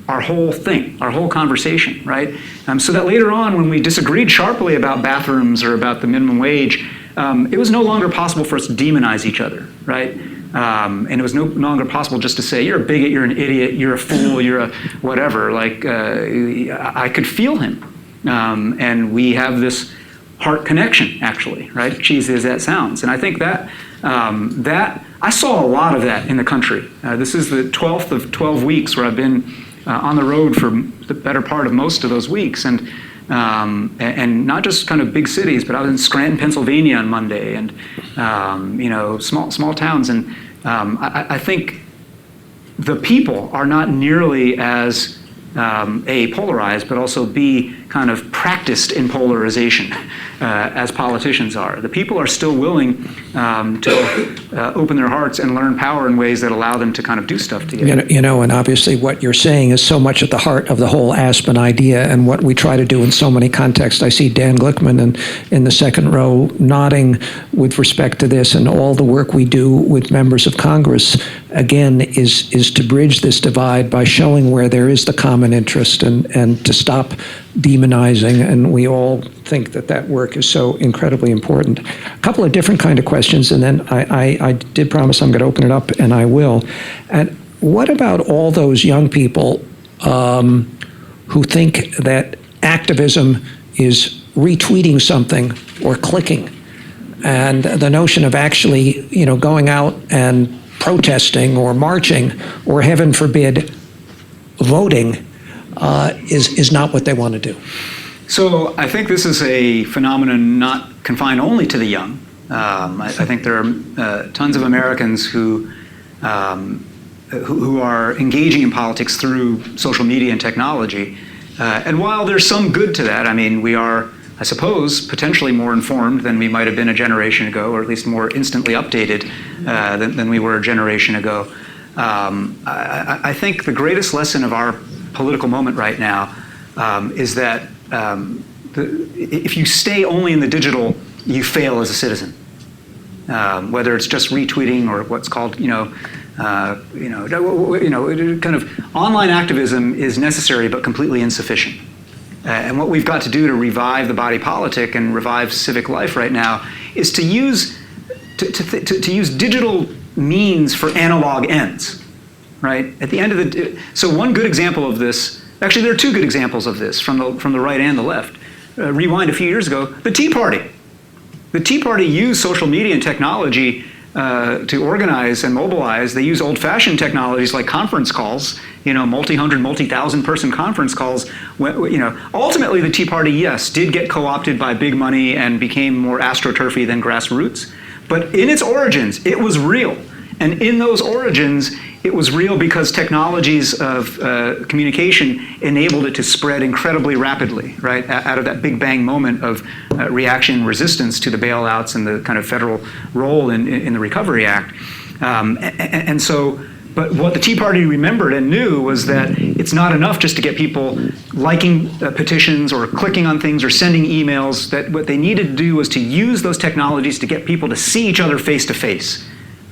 our whole thing, our whole conversation, right? So that later on, when we disagreed sharply about bathrooms or about the minimum wage, it was no longer possible for us to demonize each other, right? And it was no longer possible just to say, you're a bigot, you're an idiot, you're a fool, you're a whatever. Like, I could feel him. And we have this heart connection, actually, right? Cheesy as that sounds. And I think that I saw a lot of that in the country. This is the 12th of 12 weeks where I've been on the road for the better part of most of those weeks. And not just kind of big cities, but I was in Scranton, Pennsylvania on Monday, and small towns. And I think the people are not nearly as A, polarized, but also B, kind of practiced in polarization as politicians are. The people are still willing to open their hearts and learn power in ways that allow them to kind of do stuff together. And obviously what you're saying is so much at the heart of the whole Aspen idea and what we try to do in so many contexts. I see Dan Glickman in the second row nodding with respect to this, and all the work we do with members of Congress, again, is to bridge this divide by showing where there is the common interest and to stop demonizing, and we all think that work is so incredibly important. A couple of different kind of questions, and then I did promise I'm going to open it up, and I will. And what about all those young people who think that activism is retweeting something or clicking, and the notion of actually, going out and protesting or marching or, heaven forbid, voting is not what they want to do? So I think this is a phenomenon not confined only to the young. I think there are tons of Americans who are engaging in politics through social media and technology. And while there's some good to that, I mean, we are, I suppose, potentially more informed than we might have been a generation ago, or at least more instantly updated than we were a generation ago. I think the greatest lesson of our political moment right now is that if you stay only in the digital, you fail as a citizen. Whether it's just retweeting or what's called, kind of online activism is necessary but completely insufficient. And what we've got to do to revive the body politic and revive civic life right now is to use digital means for analog ends. Right? At the end of so one good example of this, actually there are two good examples of this from the right and the left. Rewind a few years ago, the Tea Party. The Tea Party used social media and technology to organize and mobilize. They use old-fashioned technologies like conference calls, multi-hundred, multi-thousand person conference calls. Ultimately the Tea Party, yes, did get co-opted by big money and became more astroturfy than grassroots. But in its origins, it was real. And in those origins, it was real because technologies of communication enabled it to spread incredibly rapidly, right? Out of that big bang moment of reaction resistance to the bailouts and the kind of federal role in the Recovery Act. But what the Tea Party remembered and knew was that it's not enough just to get people liking petitions or clicking on things or sending emails. That what they needed to do was to use those technologies to get people to see each other face to face.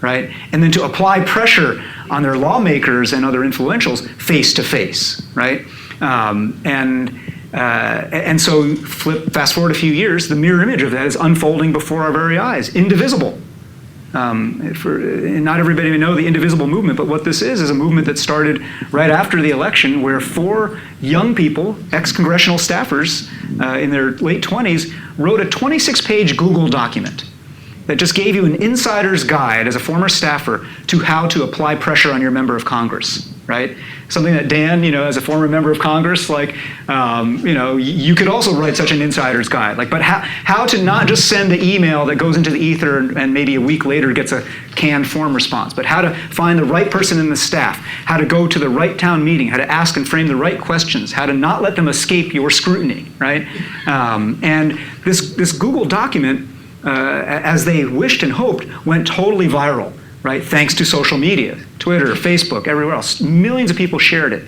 Right? And then to apply pressure on their lawmakers and other influentials face to face, right? And so fast forward a few years, the mirror image of that is unfolding before our very eyes, indivisible. Not everybody may know the indivisible movement, but what this is a movement that started right after the election, where 4 young people, ex-congressional staffers in their late 20s, wrote a 26-page Google document that just gave you an insider's guide as a former staffer to how to apply pressure on your member of Congress, right? Something that Dan, as a former member of Congress, you could also write such an insider's guide. But how to not just send the email that goes into the ether and maybe a week later gets a canned form response, but how to find the right person in the staff, how to go to the right town meeting, how to ask and frame the right questions, how to not let them escape your scrutiny, right? And this Google document, as they wished and hoped, went totally viral, right? Thanks to social media, Twitter, Facebook, everywhere else. Millions of people shared it.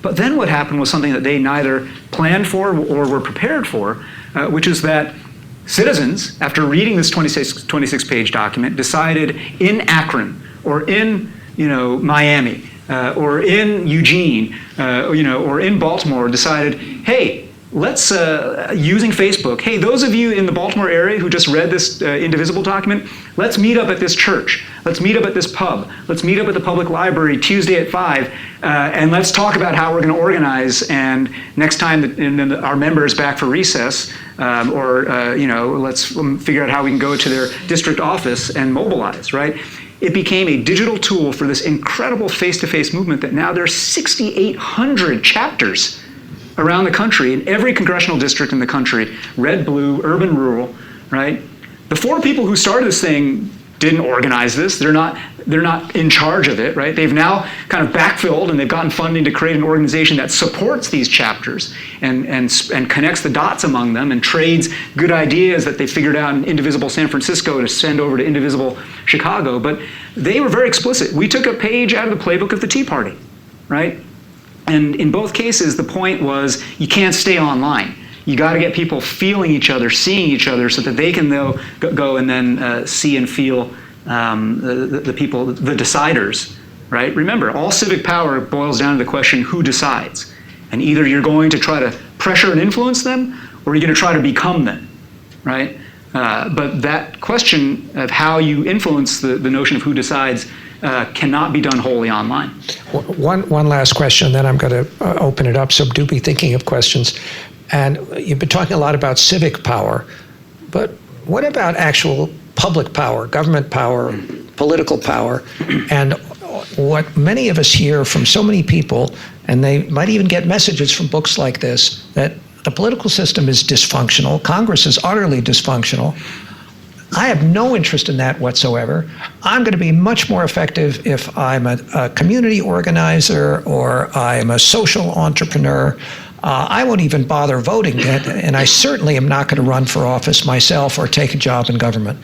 But then what happened was something that they neither planned for or were prepared for, which is that citizens, after reading this 26-page document, decided in Akron or in Miami or in Eugene or in Baltimore, decided, hey, let's, using Facebook, hey, those of you in the Baltimore area who just read this indivisible document, let's meet up at this church. Let's meet up at this pub. Let's meet up at the public library Tuesday at 5, and let's talk about how we're going to organize. And next time our member is back for recess, let's figure out how we can go to their district office and mobilize, right? It became a digital tool for this incredible face-to-face movement that now there are 6,800 chapters around the country, in every congressional district in the country, red, blue, urban, rural, right? The 4 people who started this thing didn't organize this. They're not in charge of it, right? They've now kind of backfilled and they've gotten funding to create an organization that supports these chapters and connects the dots among them and trades good ideas that they figured out in Indivisible San Francisco to send over to Indivisible Chicago. But they were very explicit. We took a page out of the playbook of the Tea Party, right? And in both cases, the point was you can't stay online. You got to get people feeling each other, seeing each other, so that they can go and then see and feel the people, the deciders, right? Remember, all civic power boils down to the question, who decides? And either you're going to try to pressure and influence them, or you're going to try to become them, right? But that question of how you influence the notion of who decides cannot be done wholly online. One last question, then I'm going to open it up, so do be thinking of questions. And you've been talking a lot about civic power, but what about actual public power, government power, political power? And what many of us hear from so many people, and they might even get messages from books like this, that the political system is dysfunctional, Congress is utterly dysfunctional. I have no interest in that whatsoever. I'm going to be much more effective if I'm a community organizer or I'm a social entrepreneur. I won't even bother voting, and I certainly am not going to run for office myself or take a job in government.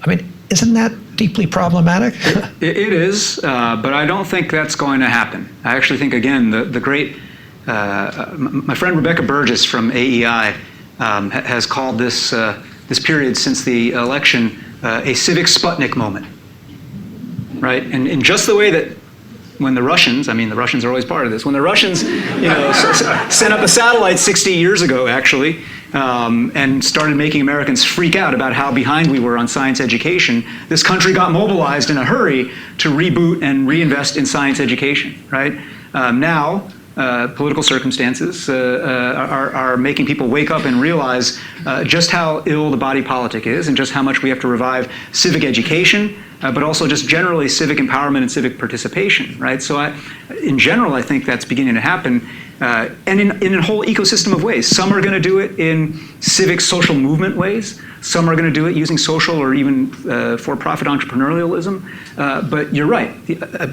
I mean, isn't that deeply problematic? It is, but I don't think that's going to happen. I actually think, again, the great, my friend Rebecca Burgess from AEI has called this period since the election a civic Sputnik moment, right? And in just the way that when the Russians are always part of this, when the Russians sent up a satellite 60 years ago, actually, and started making Americans freak out about how behind we were on science education, this country got mobilized in a hurry to reboot and reinvest in science education, right? Now, political circumstances are making people wake up and realize just how ill the body politic is and just how much we have to revive civic education, but also just generally civic empowerment and civic participation, right? So in general, I think that's beginning to happen, and in a whole ecosystem of ways. Some are going to do it in civic social movement ways. Some are going to do it using social or even for-profit entrepreneurialism. But you're right.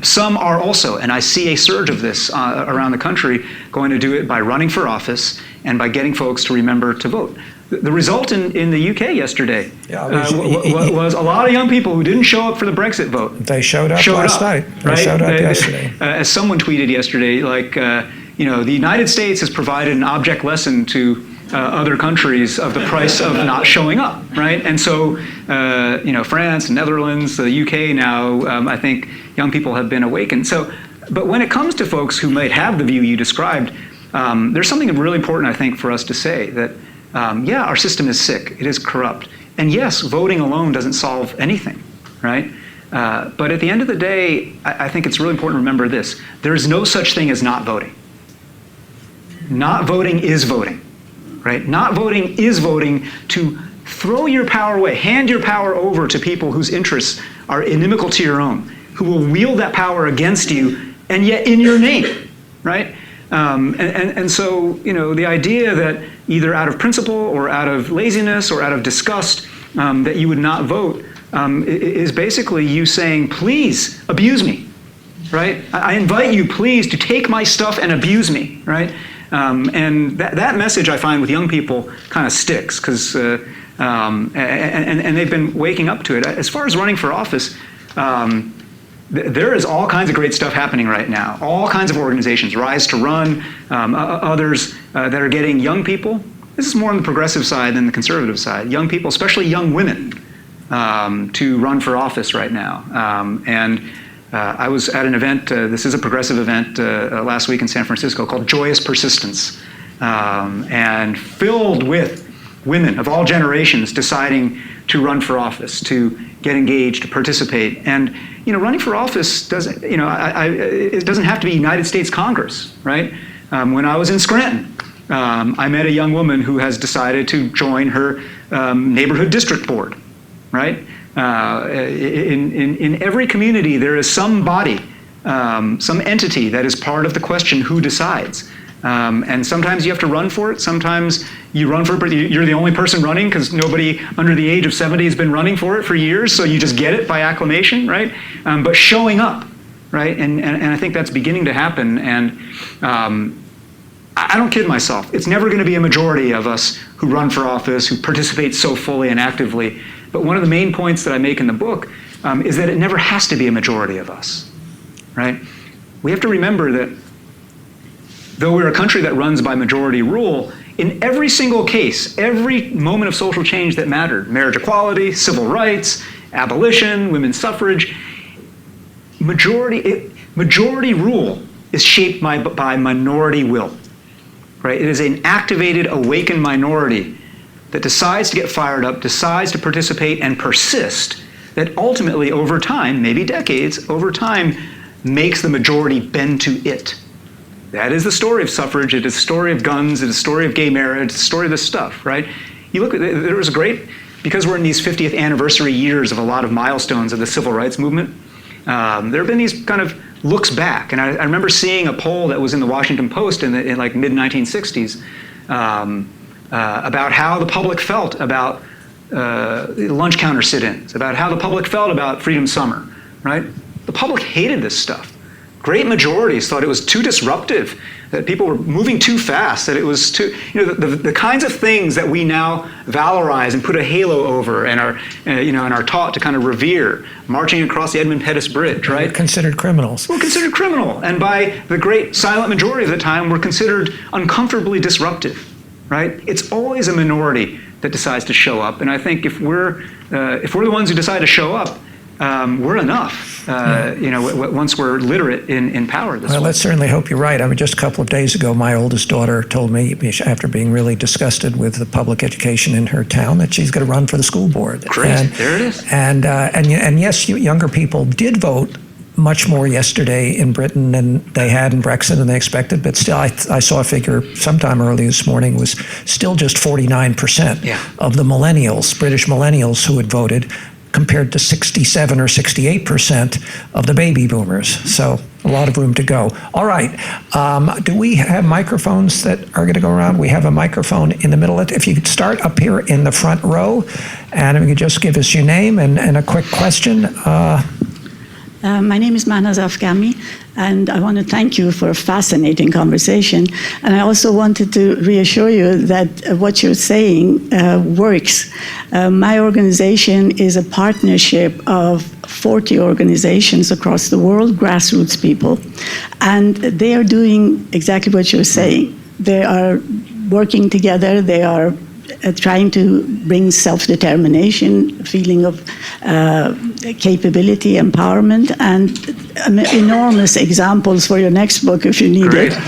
Some are also, and I see a surge of this around the country, going to do it by running for office and by getting folks to remember to vote. The result in the UK yesterday was a lot of young people who didn't show up for the Brexit vote. They showed up last night. Right? They showed up yesterday. As someone tweeted yesterday, the United States has provided an object lesson to other countries of the price of not showing up, right? And so, France, Netherlands, the UK now, I think young people have been awakened. So, but when it comes to folks who might have the view you described, there's something really important, I think, for us to say that, our system is sick, it is corrupt. And yes, voting alone doesn't solve anything, right? But at the end of the day, I think it's really important to remember this. There is no such thing as not voting. Not voting is voting. Right? Not voting is voting to throw your power away, hand your power over to people whose interests are inimical to your own, who will wield that power against you, and yet in your name, right? And so, the idea that either out of principle or out of laziness or out of disgust that you would not vote is basically you saying, please abuse me, right? I invite you, please, to take my stuff and abuse me, right? And that message I find with young people kind of sticks because, and they've been waking up to it. As far as running for office, there is all kinds of great stuff happening right now. All kinds of organizations, Rise to Run, others that are getting young people. This is more on the progressive side than the conservative side. Young people, especially young women, to run for office right now. I was at an event, this is a progressive event last week in San Francisco called Joyous Persistence, and filled with women of all generations deciding to run for office, to get engaged, to participate. And running for office doesn't, it doesn't have to be United States Congress, right? When I was in Scranton, I met a young woman who has decided to join her neighborhood district board, right? In every community, there is some body, some entity that is part of the question, who decides? And sometimes you have to run for it. Sometimes you run for it, but you're the only person running because nobody under the age of 70 has been running for it for years, so you just get it by acclamation, right? But showing up, right? And I think that's beginning to happen. And I don't kid myself. It's never going to be a majority of us who run for office, who participate so fully and actively. But one of the main points that I make in the book is that it never has to be a majority of us, right? We have to remember that though we're a country that runs by majority rule, in every single case, every moment of social change that mattered, marriage equality, civil rights, abolition, women's suffrage, majority rule is shaped by minority will, right? It is an activated, awakened minority that decides to get fired up, decides to participate and persist, that ultimately over time, maybe decades, over time, makes the majority bend to it. That is the story of suffrage, it is the story of guns, it is the story of gay marriage, it's the story of this stuff, right? You look at it, there was a great, because we're in these 50th anniversary years of a lot of milestones of the civil rights movement, there have been these kind of looks back. And I remember seeing a poll that was in the Washington Post in like mid-1960s about how the public felt about lunch counter sit-ins, about how the public felt about Freedom Summer, right? The public hated this stuff. Great majorities thought it was too disruptive, that people were moving too fast, that it was too, the kinds of things that we now valorize and put a halo over and are, and are taught to kind of revere, marching across the Edmund Pettus Bridge, right? We're considered criminals. We're considered criminal, and by the great silent majority of the time, we're considered uncomfortably disruptive, right? It's always a minority that decides to show up, and I think if we're the ones who decide to show up, we're enough, once we're literate in power this way. Well, let's certainly hope you're right. I mean, just a couple of days ago, my oldest daughter told me, after being really disgusted with the public education in her town, that she's going to run for the school board. Great, there it is. And yes, younger people did vote much more yesterday in Britain than they had in Brexit than they expected, but still, I saw a figure sometime early this morning was still just 49% of the millennials, British millennials who had voted, compared to 67 or 68% of the baby boomers. So a lot of room to go. All right. Do we have microphones that are going to go around? We have a microphone in the middle. If you could start up here in the front row, and if you could just give us your name and a quick question. My name is Mahnaz Afghami, and I want to thank you for a fascinating conversation. And I also wanted to reassure you that what you're saying works. My organization is a partnership of 40 organizations across the world, grassroots people, and they are doing exactly what you're saying. They are working together, they are trying to bring self-determination, a feeling of capability, empowerment, and enormous examples for your next book if you need Great. it.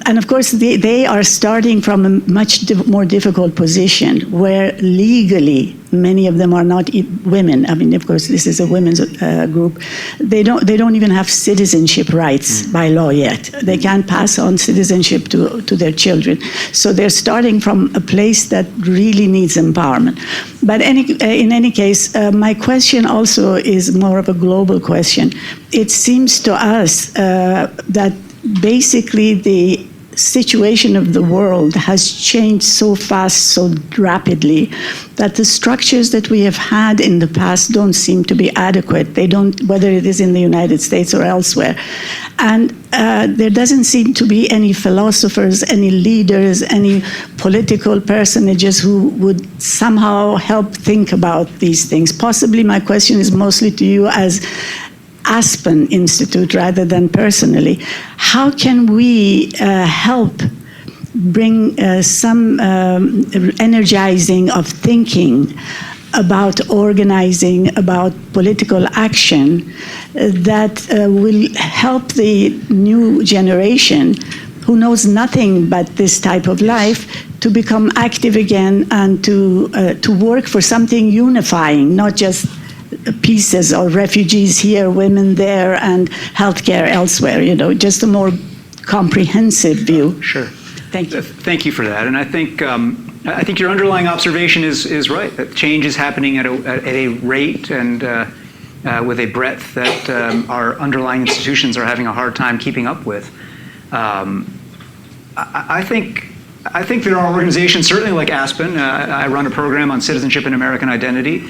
And of course, they are starting from a much more difficult position where legally many of them are not women. I mean, of course, this is a women's group. They don't even have citizenship rights by law yet. They can't pass on citizenship to their children. So they're starting from a place that really needs empowerment. But in any case, my question also is more of a global question. It seems to us that basically the situation of the world has changed so fast, so rapidly, that the structures that we have had in the past don't seem to be adequate. They don't, whether it is in the United States or elsewhere. And there doesn't seem to be any philosophers, any leaders, any political personages who would somehow help think about these things. Possibly my question is mostly to you as Aspen Institute rather than personally. How can we help bring some energizing of thinking about organizing, about political action that will help the new generation who knows nothing but this type of life to become active again and to work for something unifying, not just pieces or refugees here, women there, and healthcare elsewhere, just a more comprehensive view. Sure. Thank you. Thank you for that. And I think your underlying observation is right, that change is happening at a rate and with a breadth that our underlying institutions are having a hard time keeping up with. I think there are organizations, certainly like Aspen. I run a program on citizenship and American identity.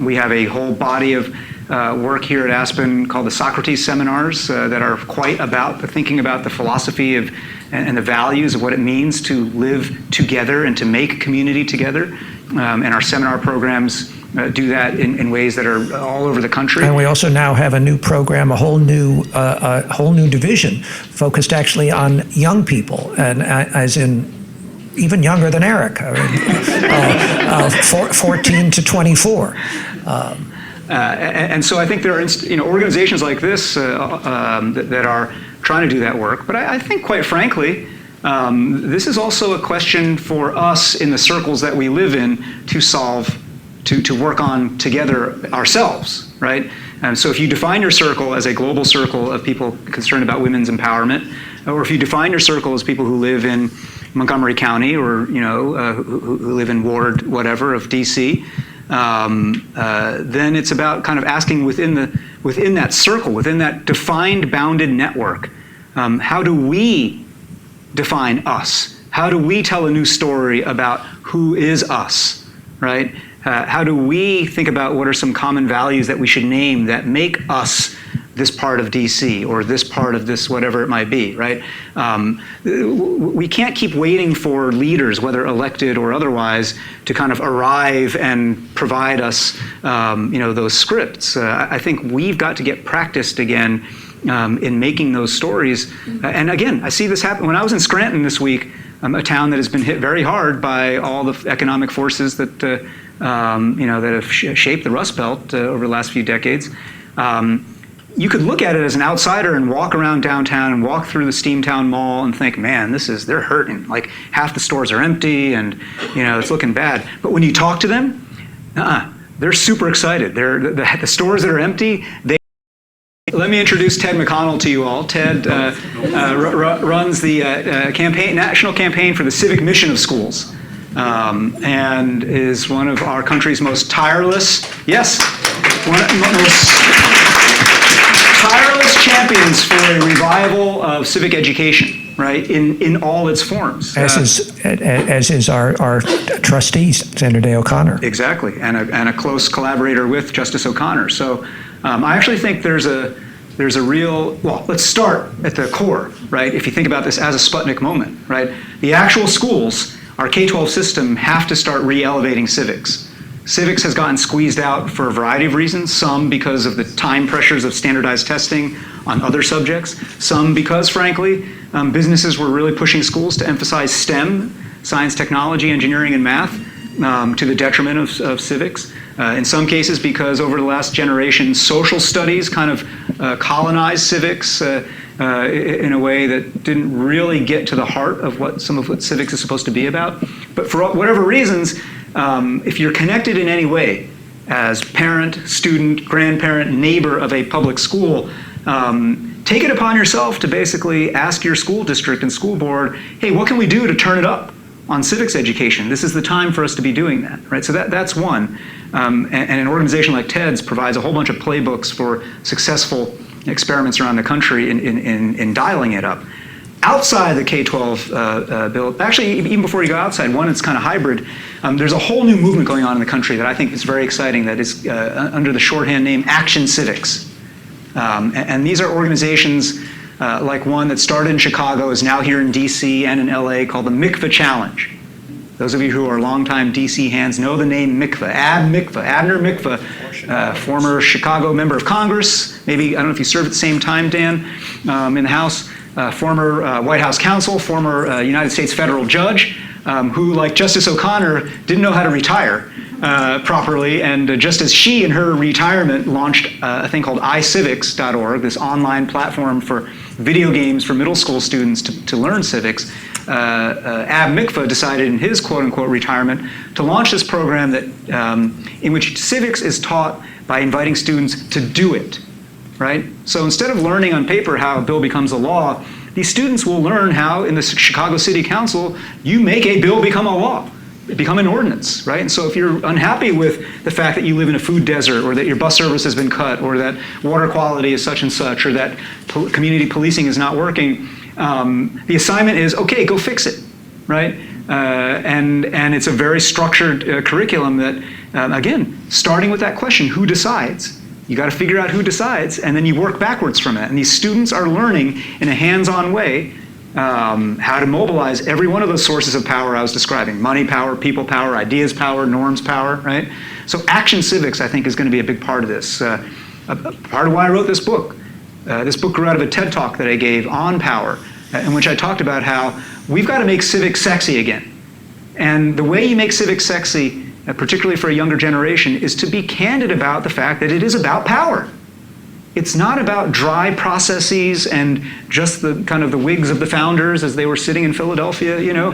We have a whole body of work here at Aspen called the Socrates Seminars that are quite about thinking about the philosophy of and the values of what it means to live together and to make community together. And our seminar programs do that in ways that are all over the country. And we also now have a new program, a whole new division focused actually on young people, and as in even younger than Eric, 14 to 24. And so I think there are organizations like this that are trying to do that work. But I think, quite frankly, this is also a question for us in the circles that we live in to solve. To work on together ourselves, right? And so if you define your circle as a global circle of people concerned about women's empowerment, or if you define your circle as people who live in Montgomery County or who live in Ward whatever of DC, then it's about kind of asking within that circle, within that defined bounded network, how do we define us? How do we tell a new story about who is us, right? How do we think about what are some common values that we should name that make us this part of DC or this part of this whatever it might be, right? We can't keep waiting for leaders, whether elected or otherwise, to kind of arrive and provide us, those scripts. I think we've got to get practiced again in making those stories. And again, I see this happen. When I was in Scranton this week, a town that has been hit very hard by all the economic forces that that have shaped the Rust Belt over the last few decades. You could look at it as an outsider and walk around downtown and walk through the Steamtown Mall and think, man, they're hurting. Like half the stores are empty and it's looking bad. But when you talk to them, they're super excited. The stores that are empty, Let me introduce Ted McConnell to you all. Ted runs the national campaign for the Civic mission of schools, and is one of our country's most tireless champions for a revival of civic education, right, in all its forms. As is our trustee, Senator Day O'Connor. Exactly, and a close collaborator with Justice O'Connor. So I actually think there's a real, well, let's start at the core, right? If you think about this as a Sputnik moment, right? The actual schools, our K-12 system, have to start re-elevating civics. Civics has gotten squeezed out for a variety of reasons, some because of the time pressures of standardized testing on other subjects, some because, frankly, businesses were really pushing schools to emphasize STEM, science, technology, engineering, and math, to the detriment of civics. In some cases, because over the last generation, social studies kind of colonized civics in a way that didn't really get to the heart of what some of what civics is supposed to be about. But for whatever reasons, if you're connected in any way as parent, student, grandparent, neighbor of a public school, take it upon yourself to basically ask your school district and school board, hey, what can we do to turn it up on civics education? This is the time for us to be doing that, right? So that's one. And an organization like TEDS provides a whole bunch of playbooks for successful experiments around the country in dialing it up. Outside the K-12 bill, actually, even before you go outside, one that's kind of hybrid, there's a whole new movement going on in the country that I think is very exciting that is under the shorthand name Action Civics. And these are organizations like one that started in Chicago, is now here in DC and in LA, called the Mikveh Challenge. Those of you who are longtime DC hands know the name Mikveh. Abner Mikveh, former Chicago member of Congress, maybe, I don't know if you served at the same time, Dan, in the House, former White House counsel, former United States federal judge, who, like Justice O'Connor, didn't know how to retire properly, and just as she in her retirement launched a thing called iCivics.org, this online platform for video games for middle school students to learn civics, Ab Mikveh decided in his quote-unquote retirement to launch this program that in which civics is taught by inviting students to do it, right? So instead of learning on paper how a bill becomes a law, these students will learn how in the Chicago City Council you make a bill become a law, become an ordinance, right? And so if you're unhappy with the fact that you live in a food desert, or that your bus service has been cut, or that water quality is such and such, or that community policing is not working, the assignment is, okay, go fix it, right? And it's a very structured curriculum that, again, starting with that question, who decides? You got to figure out who decides, and then you work backwards from it. And these students are learning in a hands-on way how to mobilize every one of those sources of power I was describing: money power, people power, ideas power, norms power, right? So action civics, I think, is going to be a big part of this. Part of why I wrote this book. This book grew out of a TED Talk that I gave on power, in which I talked about how we've got to make civics sexy again. And the way you make civics sexy, particularly for a younger generation, is to be candid about the fact that it is about power. It's not about dry processes and just the kind of the wigs of the founders as they were sitting in Philadelphia, you know.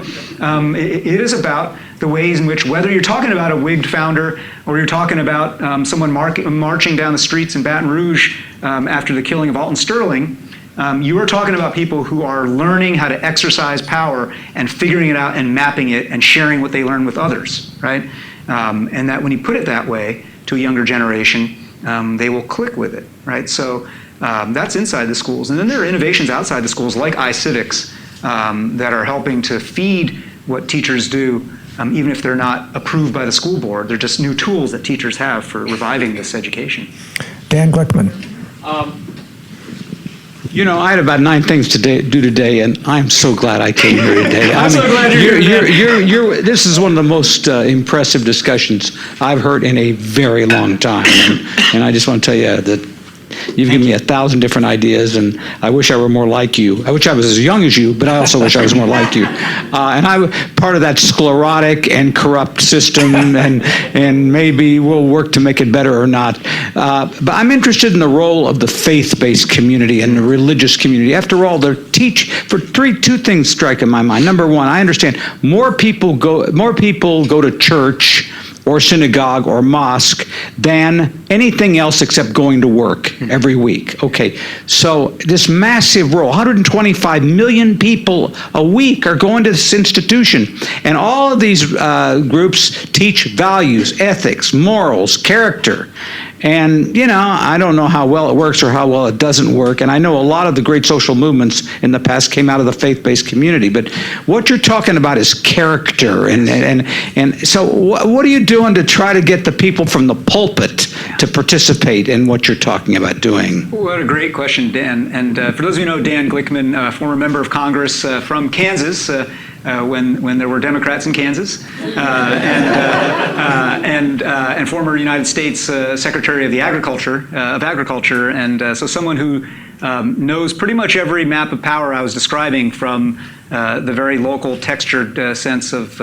It is about the ways in which, whether you're talking about a wigged founder or you're talking about someone marching down the streets in Baton Rouge after the killing of Alton Sterling, you are talking about people who are learning how to exercise power and figuring it out and mapping it and sharing what they learn with others, right? And that when you put it that way to a younger generation, they will click with it, right? So that's inside the schools. And then there are innovations outside the schools like iCivics that are helping to feed what teachers do, even if they're not approved by the school board. They're just new tools that teachers have for reviving this education. Dan Glickman. You know, I had about 9 things to do today, and I'm so glad I came here today. I'm so glad you're here. This is one of the most impressive discussions I've heard in a very long time, and I just want to tell you that you've given me 1,000 different ideas, and I wish I were more like you. I wish I was as young as you, but I also wish I was more like you. And I'm part of that sclerotic and corrupt system, and maybe we'll work to make it better or not. But I'm interested in the role of the faith-based community and the religious community. After all, two things strike in my mind. Number one, I understand more people go to church or synagogue or mosque than anything else except going to work every week. Okay, so this massive role, 125 million people a week are going to this institution. And all of these groups teach values, ethics, morals, character. And, you know, I don't know how well it works or how well it doesn't work. And I know a lot of the great social movements in the past came out of the faith-based community. But what you're talking about is character. And so what are you doing to try to get the people from the pulpit to participate in what you're talking about doing? What a great question, Dan. And for those of you who know Dan Glickman, former member of Congress from Kansas, when there were Democrats in Kansas, and former United States Secretary of Agriculture, and so someone who knows pretty much every map of power I was describing, from the very local textured sense of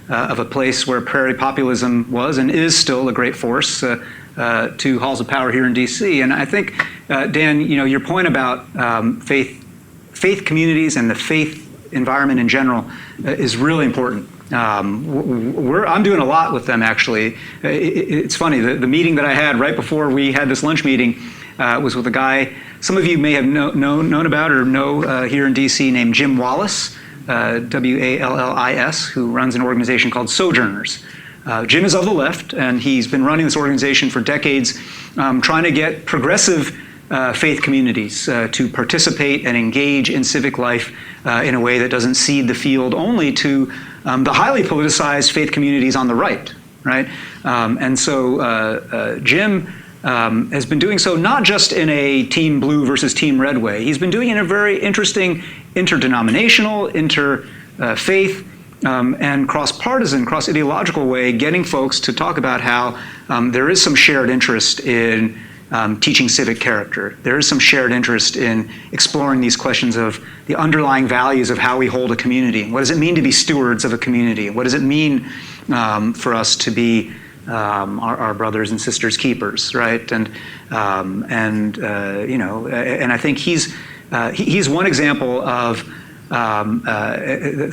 of a place where prairie populism was and is still a great force to halls of power here in D.C. And I think, Dan, your point about faith communities and the faith environment in general is really important. I'm doing a lot with them, actually. It's funny, the meeting that I had right before we had this lunch meeting was with a guy some of you may have known about or know here in D.C. named Jim Wallis, Wallis, who runs an organization called Sojourners. Jim is of the left, and he's been running this organization for decades, trying to get progressive faith communities to participate and engage in civic life in a way that doesn't cede the field only to the highly politicized faith communities on the right, right? And so Jim has been doing so not just in a team blue versus team red way. He's been doing it in a very interesting interdenominational, interfaith, and cross-partisan, cross-ideological way, getting folks to talk about how there is some shared interest in teaching civic character. There is some shared interest in exploring these questions of the underlying values of how we hold a community. What does it mean to be stewards of a community? What does it mean for us to be our brothers and sisters keepers, right? And I think he's one example of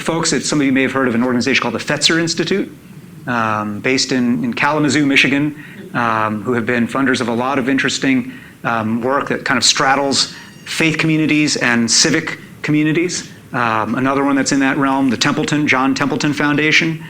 folks that some of you may have heard of an organization called the Fetzer Institute, based in Kalamazoo, Michigan, who have been funders of a lot of interesting work that kind of straddles faith communities and civic communities. Another one that's in that realm, the John Templeton Foundation.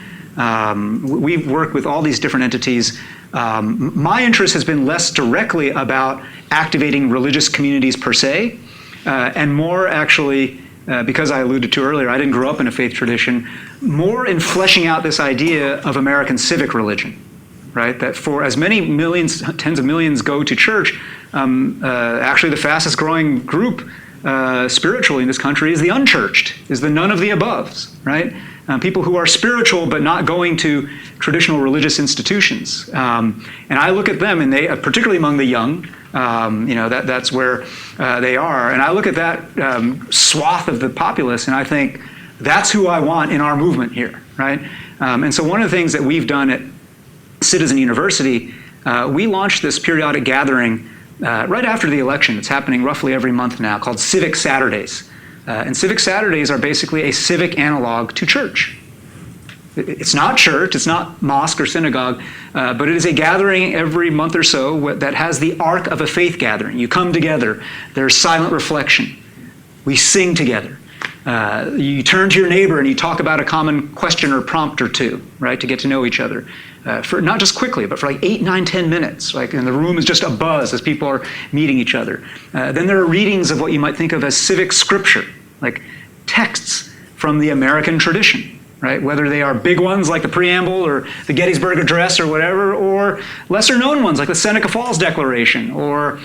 We've worked with all these different entities. My interest has been less directly about activating religious communities per se, and more actually, because I alluded to earlier, I didn't grow up in a faith tradition, more in fleshing out this idea of American civic religion, right? That for as many millions, tens of millions go to church, actually the fastest growing group spiritually in this country is the unchurched, is the none of the aboves, right? People who are spiritual but not going to traditional religious institutions. And I look at them, and they, particularly among the young, that's where they are. And I look at that swath of the populace, and I think that's who I want in our movement here, right? And so one of the things that we've done at Citizen University, we launched this periodic gathering right after the election. It's happening roughly every month now, called Civic Saturdays. And Civic Saturdays are basically a civic analog to church. It's not church, it's not mosque or synagogue, but it is a gathering every month or so that has the arc of a faith gathering. You come together, there's silent reflection, we sing together. You turn to your neighbor and you talk about a common question or prompt or two, right, to get to know each other. For not just quickly, but for like 8, 9, 10 minutes, and the room is just a buzz as people are meeting each other. Then there are readings of what you might think of as civic scripture, like texts from the American tradition, right? Whether they are big ones like the preamble or the Gettysburg Address or whatever, or lesser known ones like the Seneca Falls Declaration, or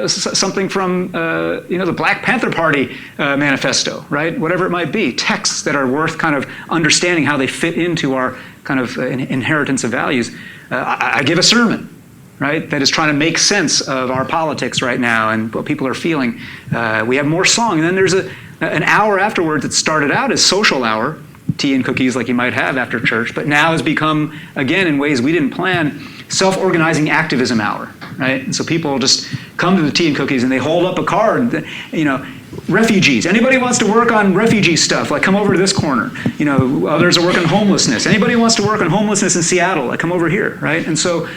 something from the Black Panther Party manifesto, right? Whatever it might be, texts that are worth kind of understanding how they fit into our kind of inheritance of values. I give a sermon, right, that is trying to make sense of our politics right now and what people are feeling. We have more song, and then there's an hour afterwards that started out as social hour, tea and cookies like you might have after church, but now has become, again, in ways we didn't plan, self-organizing activism hour, right? And so people just come to the tea and cookies and they hold up a card, refugees. Anybody wants to work on refugee stuff, like come over to this corner. Others are working on homelessness. Anybody wants to work on homelessness in Seattle, like come over here, right? And so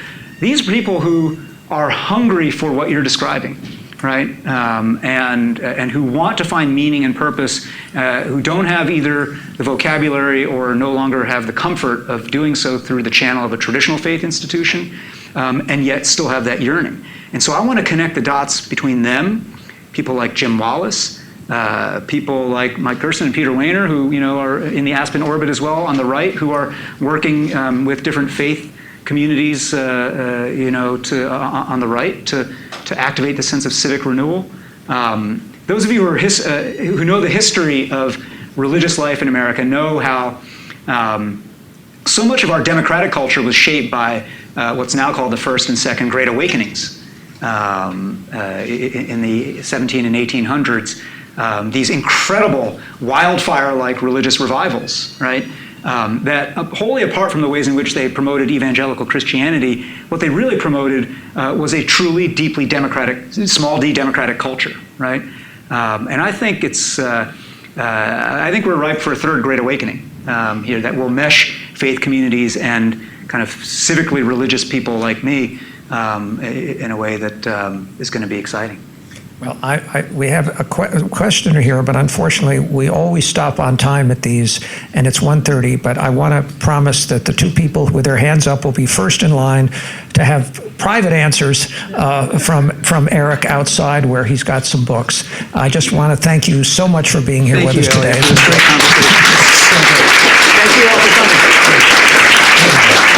these people who are hungry for what you're describing, right? And who want to find meaning and purpose, who don't have either the vocabulary or no longer have the comfort of doing so through the channel of a traditional faith institution, and yet still have that yearning. And so I want to connect the dots between them, people like Jim Wallis, people like Mike Gerson and Peter Wehner, who are in the Aspen orbit as well on the right, who are working with different faith communities, on the right to activate the sense of civic renewal. Those of you who know the history of religious life in America know how so much of our democratic culture was shaped by what's now called the First and Second Great Awakenings. In the 17 and 1800s, these incredible wildfire-like religious revivals, right? that wholly apart from the ways in which they promoted evangelical Christianity, what they really promoted was a truly deeply democratic, small d democratic culture, right? And I think I think we're ripe for a third great awakening here that will mesh faith communities and kind of civically religious people like me in a way that is going to be exciting. Well, we have a questioner here, but unfortunately, we always stop on time at these, and it's 1:30. But I want to promise that the two people with their hands up will be first in line to have private answers from Eric outside, where he's got some books. I just want to thank you so much for being here with us today. It was a great conversation. Thank you all for coming.